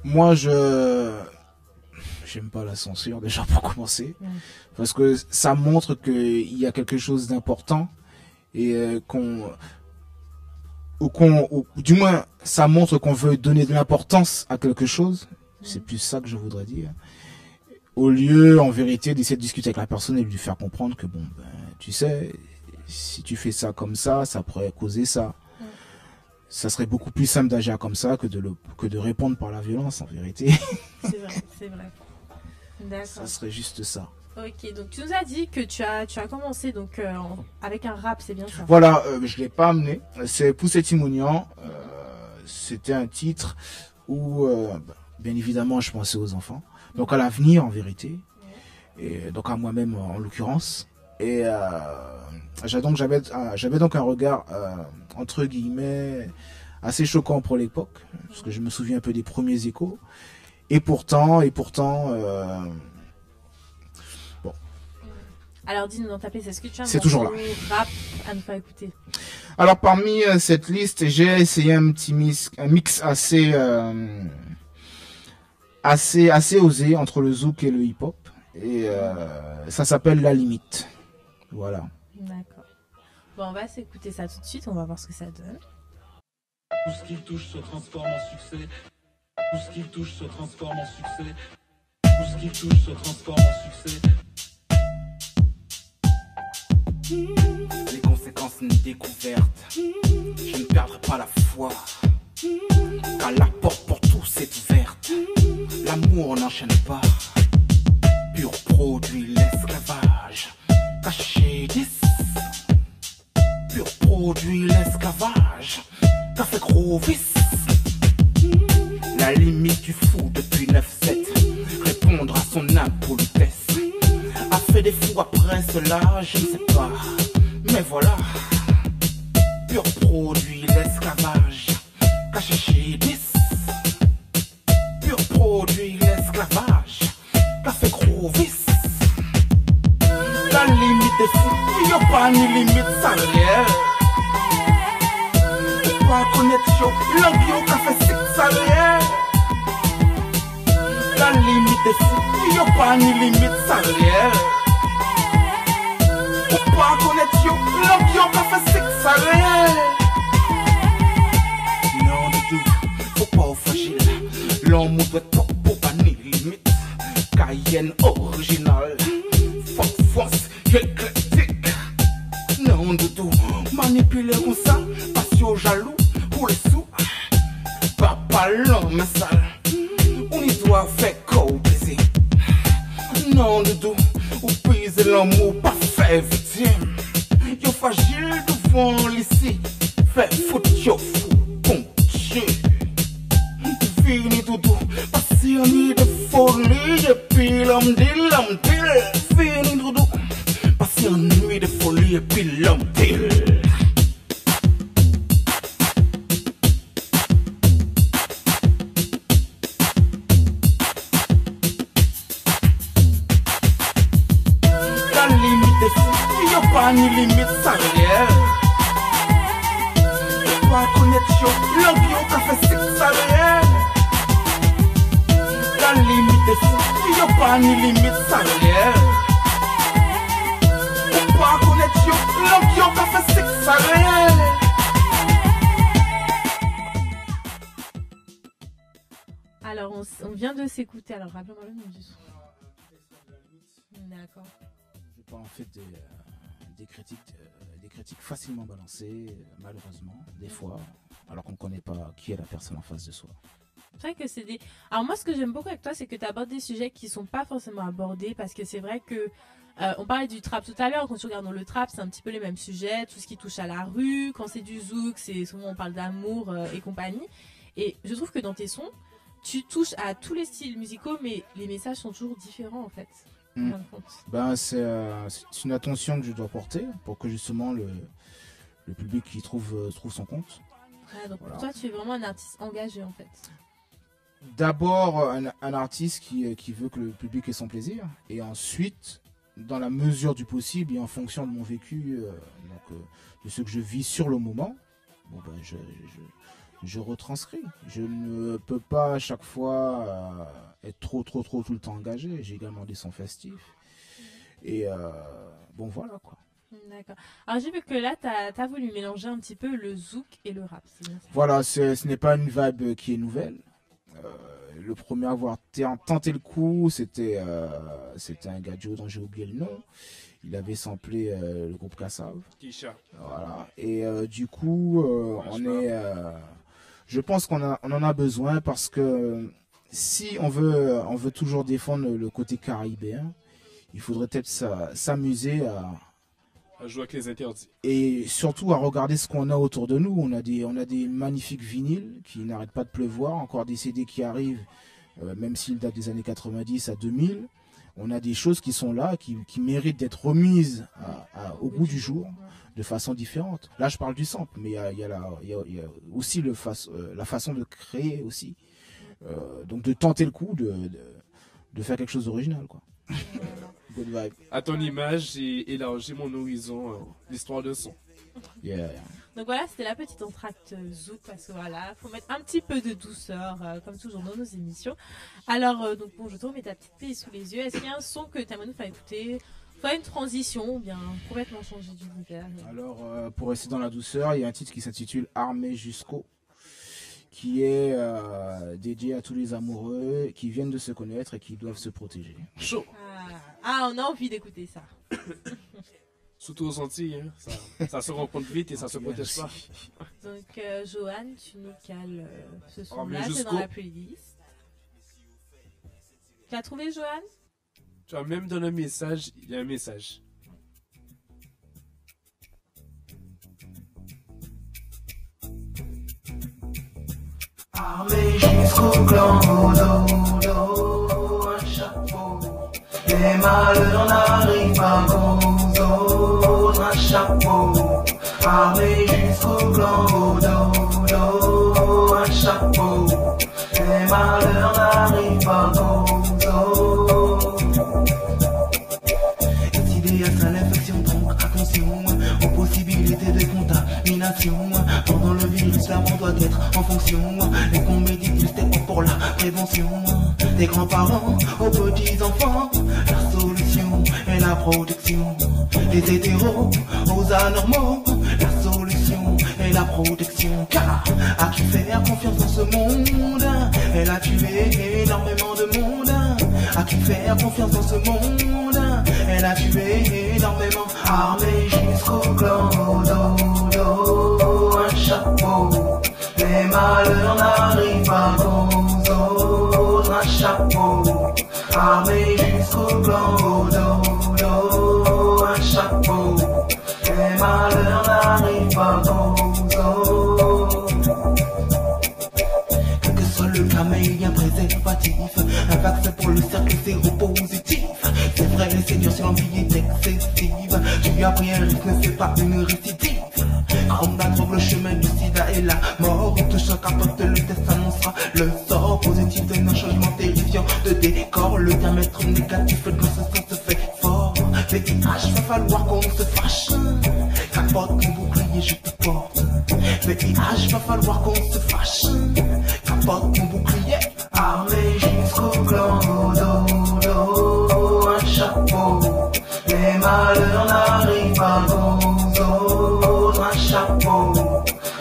Speaker 2: Moi, j'aime pas la censure, déjà pour commencer, parce que ça montre qu'il y a quelque chose d'important et du moins, ça montre qu'on veut donner de l'importance à quelque chose. C'est plus ça que je voudrais dire. Au lieu, en vérité, d'essayer de discuter avec la personne et de lui faire comprendre que, bon, tu sais, si tu fais ça comme ça pourrait causer ça. Ça serait beaucoup plus simple d'agir comme ça que de répondre par la violence, en vérité.
Speaker 1: C'est vrai, c'est vrai. D'accord.
Speaker 2: Ça serait juste ça.
Speaker 1: Ok, donc tu nous as dit que tu as commencé donc avec un rap, c'est bien ça?
Speaker 2: Voilà, je l'ai pas amené. C'est Poussé Timonian. C'était un titre où, bien évidemment, je pensais aux enfants. Donc à l'avenir, en vérité. Et donc à moi-même, en l'occurrence. Et j'avais donc un regard, entre guillemets, assez choquant pour l'époque. Parce que je me souviens un peu des premiers échos. Et pourtant, bon.
Speaker 1: Alors dis-nous dans ta playlist, est-ce que tu as
Speaker 2: C'est toujours là.
Speaker 1: Rap à nous faire écouter?
Speaker 2: Alors parmi cette liste, j'ai essayé un mix assez osé entre le zouk et le hip-hop. Et ça s'appelle La Limite. Voilà.
Speaker 1: D'accord. Bon, on va s'écouter ça tout de suite, on va voir ce que ça donne.
Speaker 6: Tout ce qu'il touche se transforme en succès. Tout ce qu'il touche se transforme en succès. Tout ce qu'il touche se transforme en succès.
Speaker 3: Les conséquences n'y découvertes. Je ne perdrai pas la foi. Car la porte pour tous est ouverte. L'amour n'enchaîne pas. Pur pro. produit l'esclavage. Caché 10. Pur produit l'esclavage. Café gros vice. La limite du fou depuis 9-7. Répondre à son impolitesse. A fait des fous après cela, je ne sais pas. Mais voilà. Pur produit l'esclavage. Caché chez 10. Pur produit l'esclavage. Café gros vice. La limite des fous, y'a pas ni limite salariale. Pas connaître yo, l'ambiance café sec salariale. La limite des fous, y'a pas ni limite salariale. Pas connaître yo, l'ambiance café sec salariale. Non du tout, faut pas au fragile. L'homme doit être pour pas ni limite. Cayenne original. Force éclectique. Non du tout, manipuler comme ça. Passion jaloux pour les sous. Papa l'homme sale. On y doit faire qu'au plaisir. Non du tout, ou pise l'amour pas fait victime. Yo fragile devant l'ici. Fait foutre yo fou, bon Dieu. Fini doudou, passionné de folie. Et puis l'homme dit. Fini doudou, passionné de folie. Et puis l'homme dit. La limite des fous, y'a pas ni limite salariale. Pas connaître yo, l'ambiance café sec salariale. La limite des fous, y'a pas ni limite salariale. Pas connaître yo, l'ambiance café sec salariale.
Speaker 1: Alors, on vient de s'écouter. Alors, rappelez-moi le nom du son. D'accord.
Speaker 2: Je parle en fait des critiques facilement balancées, malheureusement, des fois, alors qu'on ne connaît pas qui est la personne en face de soi.
Speaker 1: C'est vrai que c'est des... Alors moi, ce que j'aime beaucoup avec toi, c'est que tu abordes des sujets qui sont pas forcément abordés, parce que c'est vrai que on parlait du trap tout à l'heure. Quand tu regardes dans le trap, c'est un petit peu les mêmes sujets, tout ce qui touche à la rue. Quand c'est du zouk, c'est souvent on parle d'amour et compagnie. Et je trouve que dans tes sons, tu touches à tous les styles musicaux, mais les messages sont toujours différents en fait. En fin de compte.
Speaker 2: Ben, c'est une attention que je dois porter pour que justement le public y trouve son compte.
Speaker 1: Ouais, donc
Speaker 2: Voilà.
Speaker 1: pour toi, tu es vraiment un artiste engagé en fait.
Speaker 2: D'abord un artiste qui veut que le public ait son plaisir, et ensuite, dans la mesure du possible et en fonction de mon vécu, de ce que je vis sur le moment, bon ben je retranscris. Je ne peux pas à chaque fois être trop tout le temps engagé. J'ai également des sons festifs. Et bon voilà quoi.
Speaker 1: D'accord. Alors j'ai vu que là, tu as voulu mélanger un petit peu le zouk et le rap. C'est bien ça.
Speaker 2: Voilà, ce n'est pas une vibe qui est nouvelle. Le premier à avoir tenté le coup, c'était un gadjo dont j'ai oublié le nom. Il avait samplé le groupe Kassav.
Speaker 4: Kisha.
Speaker 2: Voilà. Et du coup, je pense qu'on en a besoin, parce que si on veut toujours défendre le côté caribéen, il faudrait peut-être s'amuser
Speaker 4: À jouer avec les interdits.
Speaker 2: et surtout à regarder ce qu'on a autour de nous. On a des magnifiques vinyles qui n'arrêtent pas de pleuvoir, encore des CD qui arrivent, même s'ils datent des années 90 à 2000. On a des choses qui sont là, qui méritent d'être remises au goût du jour, de façon différente. Là, je parle du sample, mais il y a aussi la façon de créer aussi. Donc de tenter le coup, de faire quelque chose d'original, quoi. Good vibe.
Speaker 4: À ton image, j'ai élargi mon horizon, l'histoire de son.
Speaker 2: Yeah.
Speaker 1: Donc voilà, c'était la petite entracte zouk, parce que voilà, faut mettre un petit peu de douceur, comme toujours dans nos émissions. Alors, donc bon, je te remets ta petite playlist sous les yeux. Est-ce qu'il y a un son que tu aimerais nous faire écouter, soit une transition, ou bien complètement changer d'univers?
Speaker 2: Alors, pour rester dans la douceur, il y a un titre qui s'intitule Armé jusqu'au, qui est dédié à tous les amoureux qui viennent de se connaître et qui doivent se protéger.
Speaker 4: Chaud.
Speaker 1: Ah, on a envie d'écouter ça.
Speaker 4: Surtout aux Antilles, hein. Ça se rencontre vite et ça se protège pas.
Speaker 1: Donc, Johan, tu nous cales ce son-là,
Speaker 4: Armé
Speaker 1: c'est dans
Speaker 4: jusqu'au.
Speaker 1: la playlist. Tu l'as trouvé, Johan?
Speaker 4: Tu vois, même dans le message, il y a un message.
Speaker 3: Armé jusqu'au clan au dos, un chapeau. Les malheurs n'arrivent pas aux autres, un chapeau. Armé jusqu'au clan au dos, un chapeau. Les malheurs n'arrivent pas aux autres. Cette idée à l'infection, donc attention aux possibilités de contamination. Pendant le virus, l'amant doit être en fonction. Les comédies, ils étaient pour la prévention. Des grands-parents aux petits-enfants, la solution est la protection. Les hétéros aux anormaux, la solution est la protection. Car à qui faire confiance dans ce monde? Elle a tué énormément de monde. À qui faire confiance dans ce monde? Elle a tué énormément. Armée jusqu'au clan au dos, un chapeau. Les malheurs n'arrivent pas aux autres, un chapeau. Armé jusqu'au clan au dos, un chapeau. Les malheurs n'arrivent pas aux autres. Quel que soit le cas, mais il y a un préservatif. Un vaccin pour le cercle séropositif. C'est vrai, les seigneurs, si l'envie est excessive. Tu as pris un risque, ne fais pas une récidive. Comme la drogue, le chemin du sida et la mort. Tout choc apporte le test annoncera le sort positif d'un changement terrifiant de décor. Le diamètre négatif dans ce sens se fait fort. VIH, va falloir qu'on se fâche. Capote mon bouclier, je te porte. VIH, va falloir qu'on se fâche. Capote mon bouclier. Armé jusqu'au clan au dos, un chapeau. Les malheurs n'arrivent pas aux autres, un chapeau.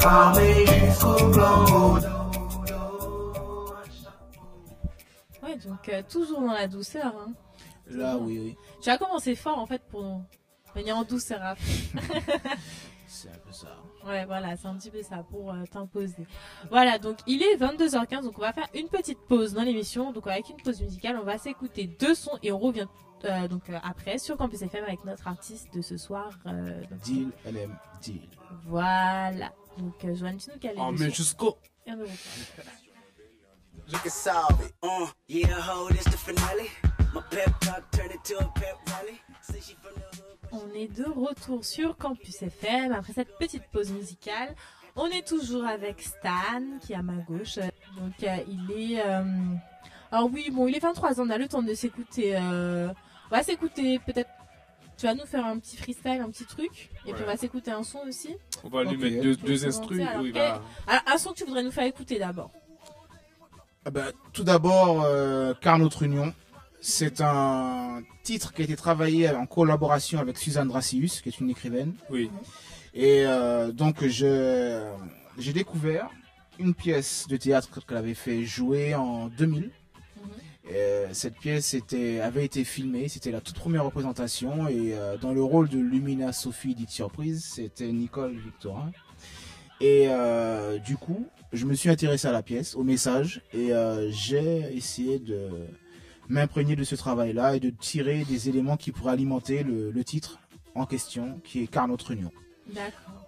Speaker 3: Armé jusqu'au clan au dos, un chapeau.
Speaker 1: Ouais, donc toujours dans la douceur. Hein.
Speaker 2: Là, oui.
Speaker 1: Tu as commencé fort en fait pour venir en douceur après.
Speaker 2: C'est un peu ça.
Speaker 1: Ouais, voilà, c'est un petit peu ça pour t'imposer. Voilà, donc il est 22h15, donc on va faire une petite pause dans l'émission. Donc avec une pause musicale, on va s'écouter 2 sons et on revient après sur Campus FM avec notre artiste de ce soir.
Speaker 2: Deal, LM, Deal.
Speaker 1: Voilà. Donc Joanne, tu nous cales les
Speaker 4: Mais
Speaker 1: sons.
Speaker 4: jusqu'au...
Speaker 1: Et on nous reprend.
Speaker 7: You can solve it. Yeah, ho, this the finale. My pep talk turned into a pep rally. Say she from the hood.
Speaker 1: On est de retour sur Campus FM après cette petite pause musicale. On est toujours avec Stan qui est à ma gauche. Donc il est... Alors oui, bon, il est 23 ans, on a le temps de s'écouter. On va s'écouter peut-être... Tu vas nous faire un petit freestyle, un petit truc. Et puis on va s'écouter un son aussi.
Speaker 4: On va lui
Speaker 2: Ok.
Speaker 4: mettre deux
Speaker 1: Alors,
Speaker 4: instrus où il va...
Speaker 1: alors, un son que tu voudrais nous faire écouter d'abord.
Speaker 2: Ah bah, tout d'abord, Car notre union. C'est un titre qui a été travaillé en collaboration avec Suzanne Dracius, qui est une écrivaine.
Speaker 4: Oui.
Speaker 2: Et donc j'ai découvert une pièce de théâtre qu'elle avait fait jouer en 2000. Cette pièce avait été filmée, c'était la toute première représentation et dans le rôle de Lumina Sophie dite Surprise, c'était Nicole Victorin. Et du coup, je me suis intéressé à la pièce, au message, et j'ai essayé de m'imprégner de ce travail-là et de tirer des éléments qui pourraient alimenter le titre en question, qui est Car notre union.
Speaker 1: D'accord.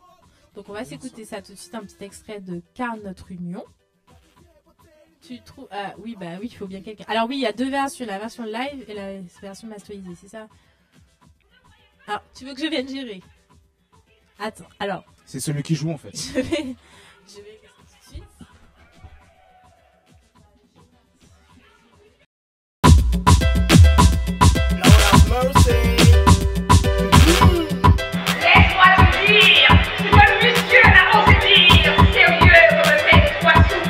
Speaker 1: Donc on va s'écouter ça tout de suite, un petit extrait de Car notre union. Tu trouves... Ah oui, bah oui, il faut bien quelqu'un. Alors oui, il y a 2 versions, la version live et la version masterisée, c'est ça? Alors, tu veux que je vienne gérer? Attends, alors,
Speaker 2: C'est celui qui joue en fait.
Speaker 1: je vais faire ça tout de suite.
Speaker 8: Laisse-moi te dire, c'est pas le monsieur là, on se dire, sérieux, comme un mec, toi sous.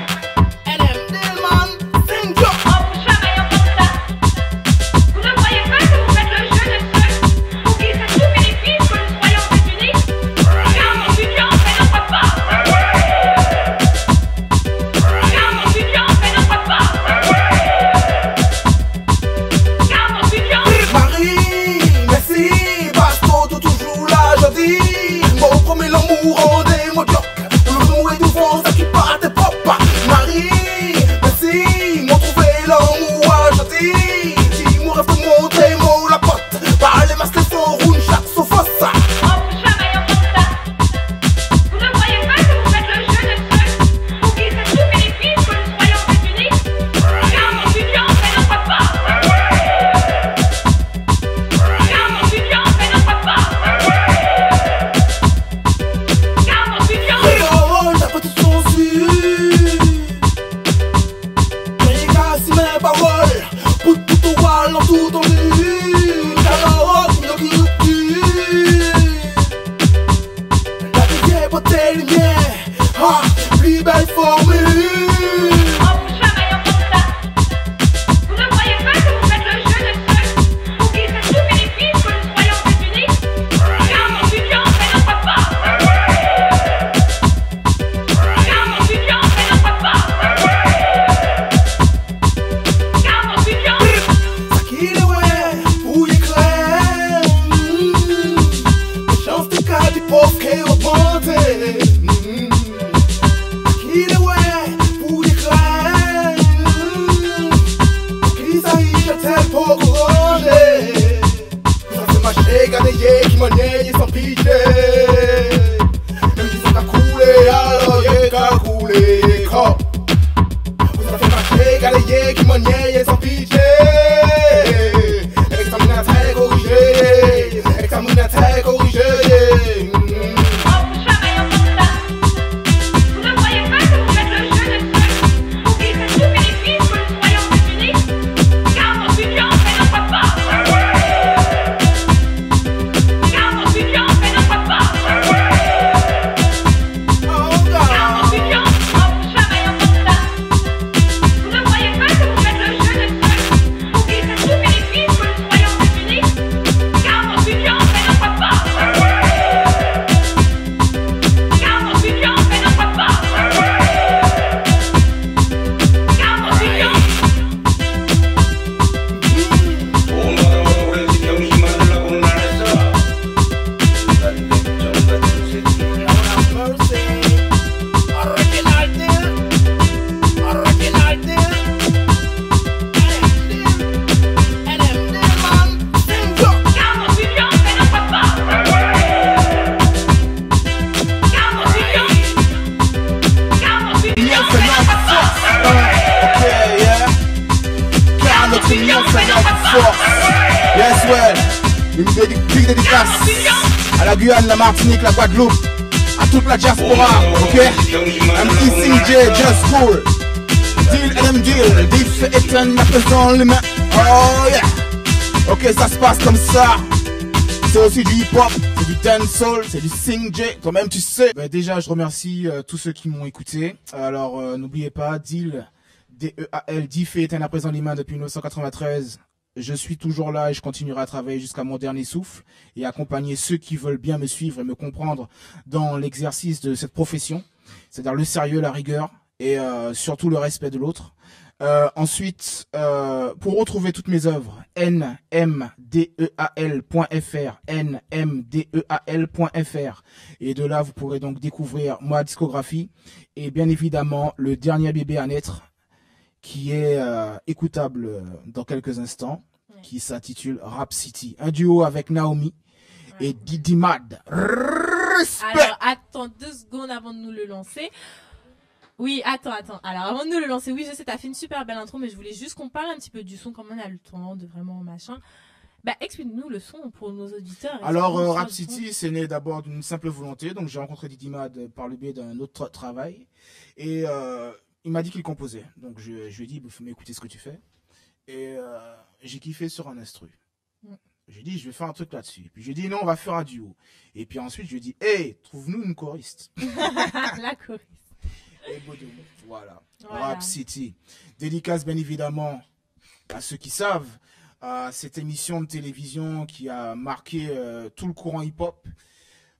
Speaker 3: LM Dillman, sing yo.
Speaker 8: En vous chamaillant comme ça. Vous ne croyez pas que vous faites le jeu de ceux pour qui c'est tout bénéfice que nous soyons réunis? Car mon futur fait notre part. Car mon futur fait notre part. Car mon futur...
Speaker 3: Marie, merci, Basto, tout toujours là, je dis. Mon premier l'amour en démodioque. Le mot est devant, ça qui part tes papa. Marie, merci, m'ont trouvé l'amour, je dis. Dis, mon rêve de montrer mon les lumières, ah, plus belle formule.
Speaker 8: En vous chamaillant comme ça, vous ne croyez pas que vous faites le jeu de ceux pour qui c'est tout bénéfice que nous soyons unis? Car mon futur c'est notre part. Car mon futur c'est notre part. Car mon futur.
Speaker 3: Qui le ouais, pour y clair. Les chances de cas du pauvre qui augmentent. Qui le ouais, pour y clair. Qui s'arrive à tel pour ranger. Ça fait marcher, gagner, qui monnaie, sans pitié. Même si ça a coulé, alors y'a qu'à couler. Ça fait marcher, gagner, qui monnaie, sans pitié. Examinateur corrigé. Examinateur corrigé.
Speaker 8: En vous chamaillant comme ça, vous ne croyez pas que vous faites le jeu de ceux pour qui c'est tout bénéfice que nous soyons unis? Car mon futur c'est notre part. Car mon futur c'est notre part.
Speaker 3: Oh
Speaker 8: Car
Speaker 3: God.
Speaker 8: mon futur, en vous chamaillant comme ça, vous ne croyez pas que vous faites le jeu de ceux pour qui c'est tout bénéfice que nous soyons unis? Car mon futur c'est notre part. Car mon futur c'est notre part. Car mon futur.
Speaker 3: Mercy. Original deal. Original deal. NM deal, man. Sing up.
Speaker 8: Car mon futur c'est notre part. Car mon futur. Car mon futur
Speaker 3: Union
Speaker 8: c'est
Speaker 3: fait
Speaker 8: notre
Speaker 3: notre
Speaker 8: part.
Speaker 3: force. Ok, yeah. Car notre union fait notre force. Yes, well. Une big dédicace à la Guyane, la Martinique, la Guadeloupe, à toute la diaspora, ok? MC CJ, Just Cool. Deal, NM Deal. Deal fait éteindre la présence les mains. Oh yeah. Ok, ça se passe comme ça. C'est aussi du hip-hop, c'est du dancehall, c'est du sing-j, toi-même tu sais.
Speaker 2: Bah, déjà, je remercie tous ceux qui m'ont écouté. Alors, n'oubliez pas, Deal, D-E-A-L, Deal fait éteindre la présence les mains depuis 1993. Je suis toujours là et je continuerai à travailler jusqu'à mon dernier souffle et accompagner ceux qui veulent bien me suivre et me comprendre dans l'exercice de cette profession, c'est-à-dire le sérieux, la rigueur et surtout le respect de l'autre. Ensuite, pour retrouver toutes mes œuvres, nmdeal.fr, nmdeal.fr, et de là vous pourrez donc découvrir ma discographie et bien évidemment le dernier bébé à naître qui est écoutable dans quelques instants, qui s'intitule Rap City. Un duo avec Naomi et Didi Mad. Respect.
Speaker 1: Alors, attends 2 secondes avant de nous le lancer. Oui, attends. Alors, avant de nous le lancer, oui, je sais, t'as fait une super belle intro, mais je voulais juste qu'on parle un petit peu du son, comme on a le temps de vraiment machin. Bah, explique-nous le son pour nos auditeurs.
Speaker 2: Alors,
Speaker 1: Explique-nous
Speaker 2: Rap
Speaker 1: le son.
Speaker 2: City, c'est né d'abord d'une simple volonté. Donc, j'ai rencontré Didi Mad par le biais d'un autre travail. Et il m'a dit qu'il composait. Donc, je lui ai dit, il faut m'écouter ce que tu fais. Et j'ai kiffé sur un instru. J'ai dit, je vais faire un truc là-dessus. Puis j'ai dit, non, on va faire un duo. Et puis ensuite, je lui ai dit, hey, trouve-nous une choriste.
Speaker 1: La choriste.
Speaker 2: Et boudou, voilà.
Speaker 1: Voilà.
Speaker 2: Rap City. Dédicace, bien évidemment, à ceux qui savent, à cette émission de télévision qui a marqué tout le courant hip-hop.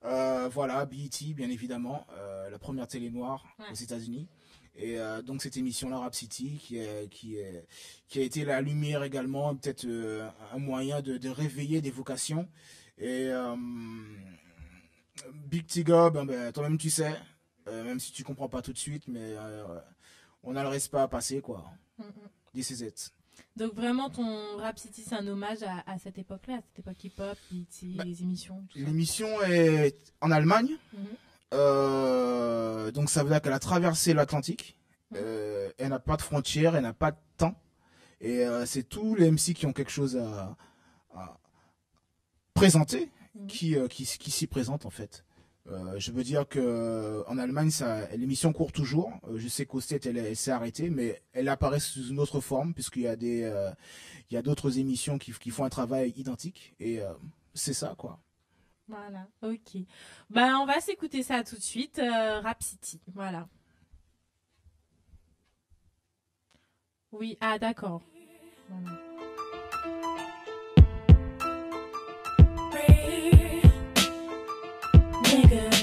Speaker 2: Voilà, BET, bien évidemment, la première télé noire aux États-Unis. Et donc cette émission-là, Rap City, qui a été la lumière également, peut-être un moyen de réveiller des vocations. Et Big Tigo, ben, toi-même tu sais, même si tu comprends pas tout de suite, mais on a le respect à passer, quoi. This is it.
Speaker 1: Donc vraiment, ton Rap City, c'est un hommage à cette époque-là, à cette époque hip-hop, BET, les émissions. Tout ça.
Speaker 2: L'émission est en Allemagne. Donc ça veut dire qu'elle a traversé l'Atlantique. Elle n'a pas de frontières, elle n'a pas de temps. Et c'est tous les MC qui ont quelque chose à présenter qui s'y présentent en fait. Je veux dire que en Allemagne, l'émission court toujours. Je sais qu'au State, elle s'est arrêtée, mais elle apparaît sous une autre forme puisqu'il y a il y a d'autres émissions qui font un travail identique. Et c'est ça, quoi.
Speaker 1: Voilà, ok. Bah, on va s'écouter ça tout de suite. Rap City, voilà. Oui, ah d'accord. Voilà.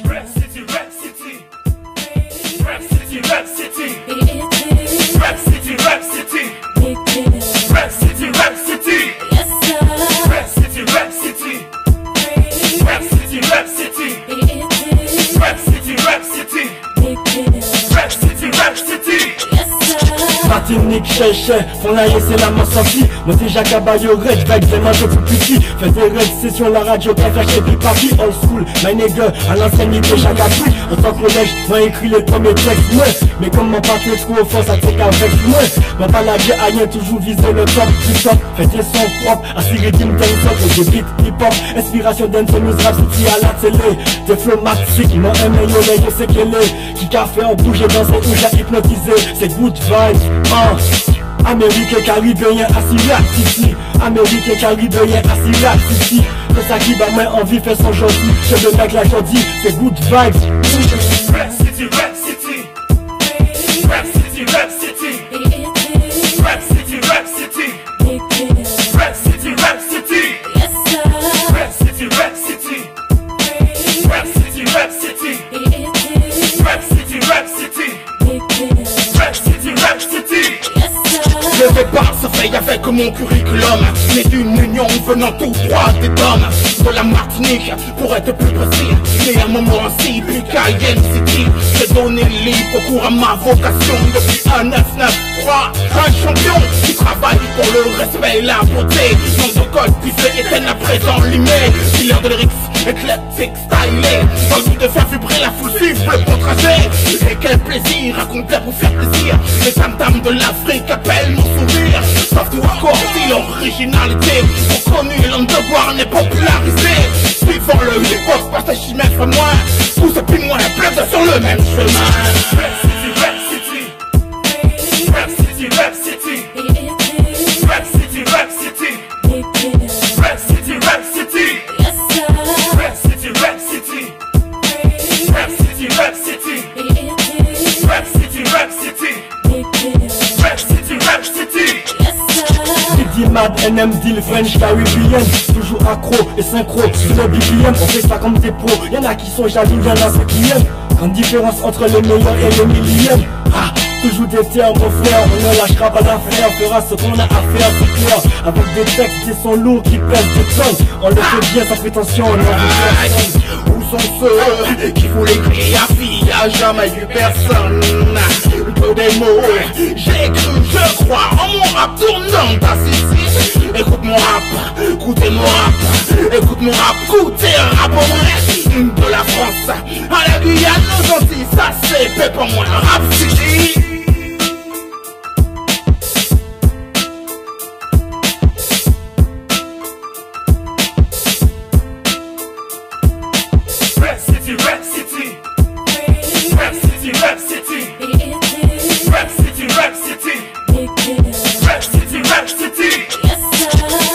Speaker 3: Rap City, Rap City. Rap City, Rap City. Rap City, Rap City. Rap City, Rap City. Rap City, Rap City. Rap City, Rap City. Rap City, Rap City. Rap City, Rap City.
Speaker 9: Martinique, chè, font la c'est la mort sortie. Moi c'est Jacques Abayo, Red, vague, vraiment je plus petit. Fais des raids, session, la radio, préfère chez Big Papi, old school. My nigga, à l'ancienneté, Jacques Abayo. En tant que collège, moi écrit les premiers textes, ouais. Mais comme mon parti est trop fort, ça t'est qu'avec moi. Moi pas la guerre, rien, toujours viser le top du top. Fais des sons propres, assuré d'une dance et des beats hip-hop. Inspiration dance, news, rap, city à la télé. Des flows maxiques, moi aime yo, je sais qu'elle est. Qui qu'a fait en bouger dans son où j'ai hypnotisé. C'est good vibes. Américain, caribéen, assis rap City. Américain, caribéen, assis rap City. C'est ça qui va moins envie, fait son gentil. Je le mec là, j'en dis, c'est good vibes.
Speaker 3: Rap City, Rap City. Rap City, Rap City. Rap City, Rap City. Rap City, Rap City. Rap City, Rap City. Rap City, Rap City. Rap City, Rap City. Rap City, Rap City.
Speaker 5: Je vais pas, ça fait avec mon curriculum. Né d'une union venant tout droit des dômes de la Martinique, pour être plus précis. Né à un moment ainsi, plus qu'à Yen City. J'ai donné le livre au cours à ma vocation. Depuis un 993, un champion qui travaille pour le respect et la beauté. Nom de code puissé, éteint à présent limé. Dealer de lyrics, éclectique, stylé. Dans le but de faire vibrer la foule, suivre le bon trajet. Et quel plaisir, raconter pour faire plaisir. Les tam-tams de l'Afrique appellent mon sourire. Sauf tout accordi l'originalité. Pour connu l'underground est popularisé. Suivant le hip-hop, partage même pas moins. Pousse plus moins, plaide sur le même chemin.
Speaker 3: Rap City, Rap City. Rap City, Rap City. Rap City, Rap City. Rap City, Rap City. Rap City, Rap City. Rap City, Rap City. Rap City, Rap City. Rap City, Rap City.
Speaker 9: Diddy Mad, NM Deal, French, Caribbean. Toujours accro et synchro, sur le BPM. On fait ça comme des pros, y'en a qui sont jaloux, y'en a ceux qui aiment. Grande différence entre les meilleurs et les millièmes. Ah, toujours des termes, mon frère, on ne lâchera pas d'affaire. On fera ce qu'on a à faire, c'est clair. Avec des textes qui sont lourds, qui pèsent des tonnes. On le fait bien sans prétention, on en veut personne.
Speaker 5: Où sont ceux qui voulaient crier à fille, y'a jamais eu personne. Que des mots, j'ai cru, je crois en mon rap tournant ta ici. Écoute mon rap, écoutez mon rap. Écoute mon rap, écoutez un rap au moins. De la France à la Guyane, aux Antilles, ça c'est fait pour moi. Rap City.
Speaker 3: Rap City, Rap City. Rap City, Rap City. Rap City, Rap City. Rap City, Rap City.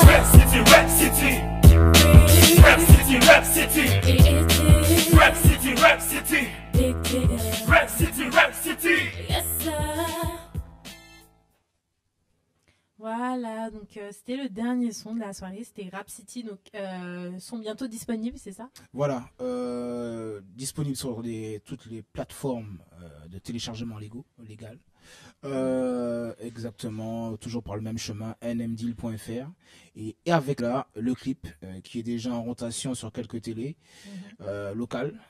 Speaker 3: Rap City, Rap City. Rap City, Rap City. Rap City, Rap City. Rap City, Rap City.
Speaker 1: Voilà, donc c'était le dernier son de la soirée, c'était Rap City, donc sont bientôt disponibles, c'est ça?
Speaker 2: Voilà, disponible sur toutes les plateformes de téléchargement légal. Exactement, toujours par le même chemin, nmdeal.fr. Et avec là, le clip qui est déjà en rotation sur quelques télés locales,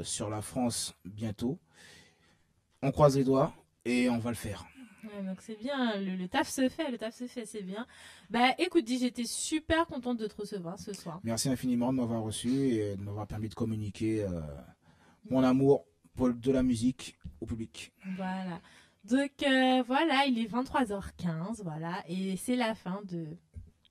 Speaker 2: sur la France bientôt. On croise les doigts et on va le faire.
Speaker 1: Ouais, donc c'est bien, le taf se fait, c'est bien. Bah écoute, j'étais super contente de te recevoir ce soir.
Speaker 2: Merci infiniment de m'avoir reçu et de m'avoir permis de communiquer mon amour de la musique au public.
Speaker 1: Voilà. Donc voilà, il est 23h15, voilà, et c'est la fin de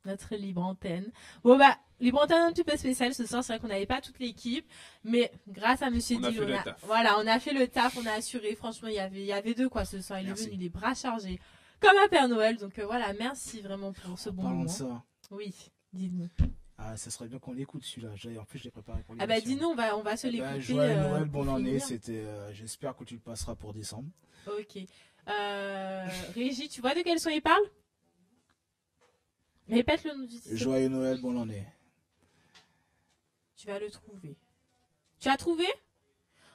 Speaker 1: notre libre antenne. Bon bah, libre antenne un petit peu spéciale ce soir, c'est vrai qu'on n'avait pas toute l'équipe, mais grâce à Monsieur Dill, on a fait le taf, on a assuré, franchement, il y avait deux quoi ce soir, il est venu les bras chargés, comme un Père Noël, donc voilà, merci vraiment pour ce bon moment.
Speaker 2: Ça.
Speaker 1: Oui, dis-nous.
Speaker 2: Ah, ça serait bien qu'on l'écoute celui-là. En plus, je l'ai préparé pour
Speaker 1: Ah bah dis-nous, on va se l'écouter.
Speaker 2: Joyeux Noël,
Speaker 1: pour
Speaker 2: bonne année.
Speaker 1: finir.
Speaker 2: C'était. J'espère que tu le passeras pour décembre.
Speaker 1: Ok. Régie, tu vois de quel son il parle? Répète le nom du titre.
Speaker 2: Joyeux Noël, bonne année.
Speaker 1: Tu vas le trouver. Tu as trouvé?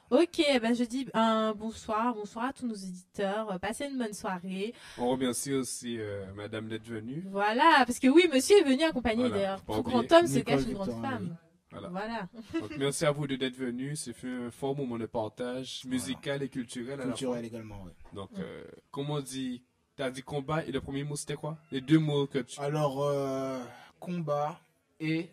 Speaker 1: Ok, ben je dis un bonsoir à tous nos éditeurs. Passez une bonne soirée.
Speaker 4: On remercie aussi madame d'être venue.
Speaker 1: Voilà, parce que oui, monsieur est venu accompagner
Speaker 4: Voilà,
Speaker 1: d'ailleurs.
Speaker 4: pas
Speaker 1: Tout
Speaker 4: oublier.
Speaker 1: grand homme se
Speaker 2: Nicole
Speaker 1: cache une grande
Speaker 2: Victor
Speaker 1: femme. Voilà.
Speaker 4: Donc, merci à vous d'être venus. C'est fait un fort moment de partage musical et culturel. À la
Speaker 2: Culturel
Speaker 4: fois.
Speaker 2: également, oui.
Speaker 4: Donc, comme on dit, t'as dit combat et le premier mot c'était quoi? Les deux mots que tu.
Speaker 2: Alors, combat et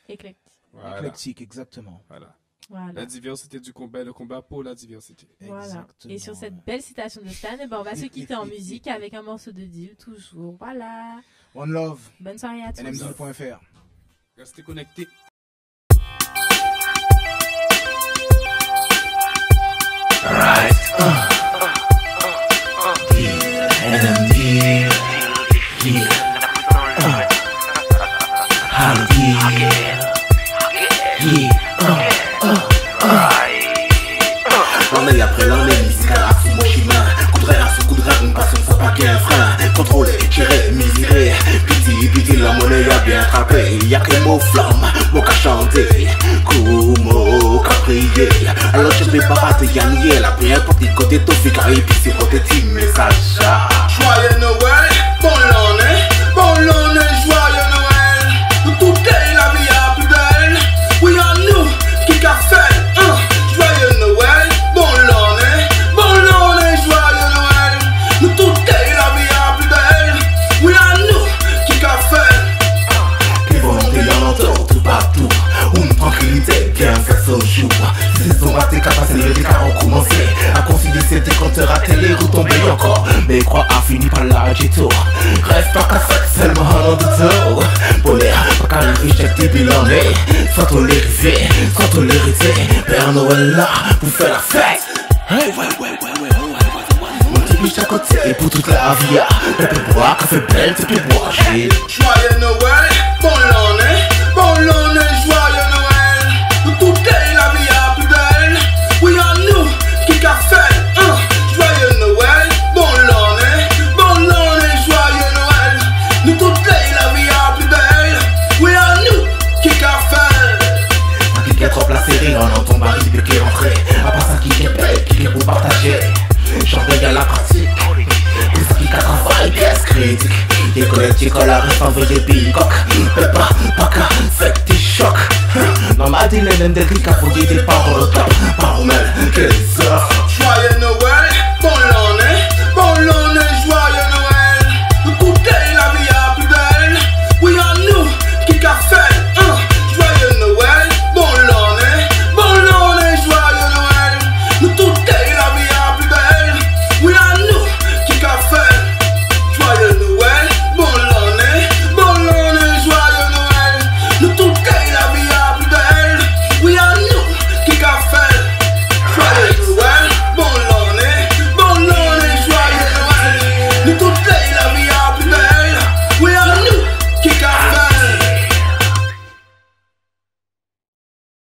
Speaker 1: Éclectique.
Speaker 4: Voilà.
Speaker 2: éclectique, exactement.
Speaker 4: Voilà.
Speaker 1: Voilà.
Speaker 4: La diversité du combat, le combat pour la diversité.
Speaker 1: Voilà.
Speaker 2: Exactement,
Speaker 1: Et sur cette
Speaker 2: ouais.
Speaker 1: belle citation de Stan, eh ben, on va se quitter en musique avec un morceau de Deal, toujours. Voilà.
Speaker 2: One Love,
Speaker 1: Bonne soirée à tous.
Speaker 2: nmdeal.fr.
Speaker 4: Restez connectés.
Speaker 5: Right. NMD. Yeah. L'année après l'année, musical à sous mon chemin. Coudrait à ce coudrait, une passion sans pas qu'un frein. Contrôler, gérer, mesurer. Piti, la monnaie a bien frappé. Y'a que mots flammes, mots qu'à chanter. Mots qu'à prier. Alors je vais pas rater, y'a nié. La prière pour tes côtés, ton figure, et puis c'est côté petit message. Joyeux Noël, bon l'année, joyeux Noël. Nous tout est la vie à plus belle. Oui, à nous, qui qu'a fait, joyeux Noël, bon l'année, joyeux Noël. Nous tout est la vie à plus belle. Oui, à nous, qui qu'a fait. Les volontés d'alentour, tout partout. Une tranquillité, bien faire son jour. Si c'est son raté, qu'à passer les décars ont commencé. À considérer c'était quand te raté les roues tombées encore. Mais croix a fini par l'arrêter tour. Reste pas qu'à faire seulement un an de tour. Bonheur, pas qu'à arriver chaque début l'année. Soit toléré, soit tolérité. Père Noël là, pour faire la fête. Hey, ouais. Mon petit biche à côté, et pour toute la vie, le peut boire, café belle, tu peux boire, j'ai. Joyeux Noël, bon l'année, joyeux Noël. Nous tout est la vie à plus belle. Oui, à nous, qui qu'a fait, joyeux Noël, bon l'année, joyeux Noël. Nous tout est la vie à plus belle. Oui, à nous, qui qu'a fait. Qui est trop la série, on entend Marie qui est rentré. À part ça, qui est belle, qui est pour partager. J'en regarde la pratique. Tout ce qui qu'a travaillé, pièce critique. Des collectifs à la reste en vrai des bicoques. Pas qu'à fait des chocs. Non, m'a dit les mêmes des qui a fouillé des paroles au top. Paroles, qu'elles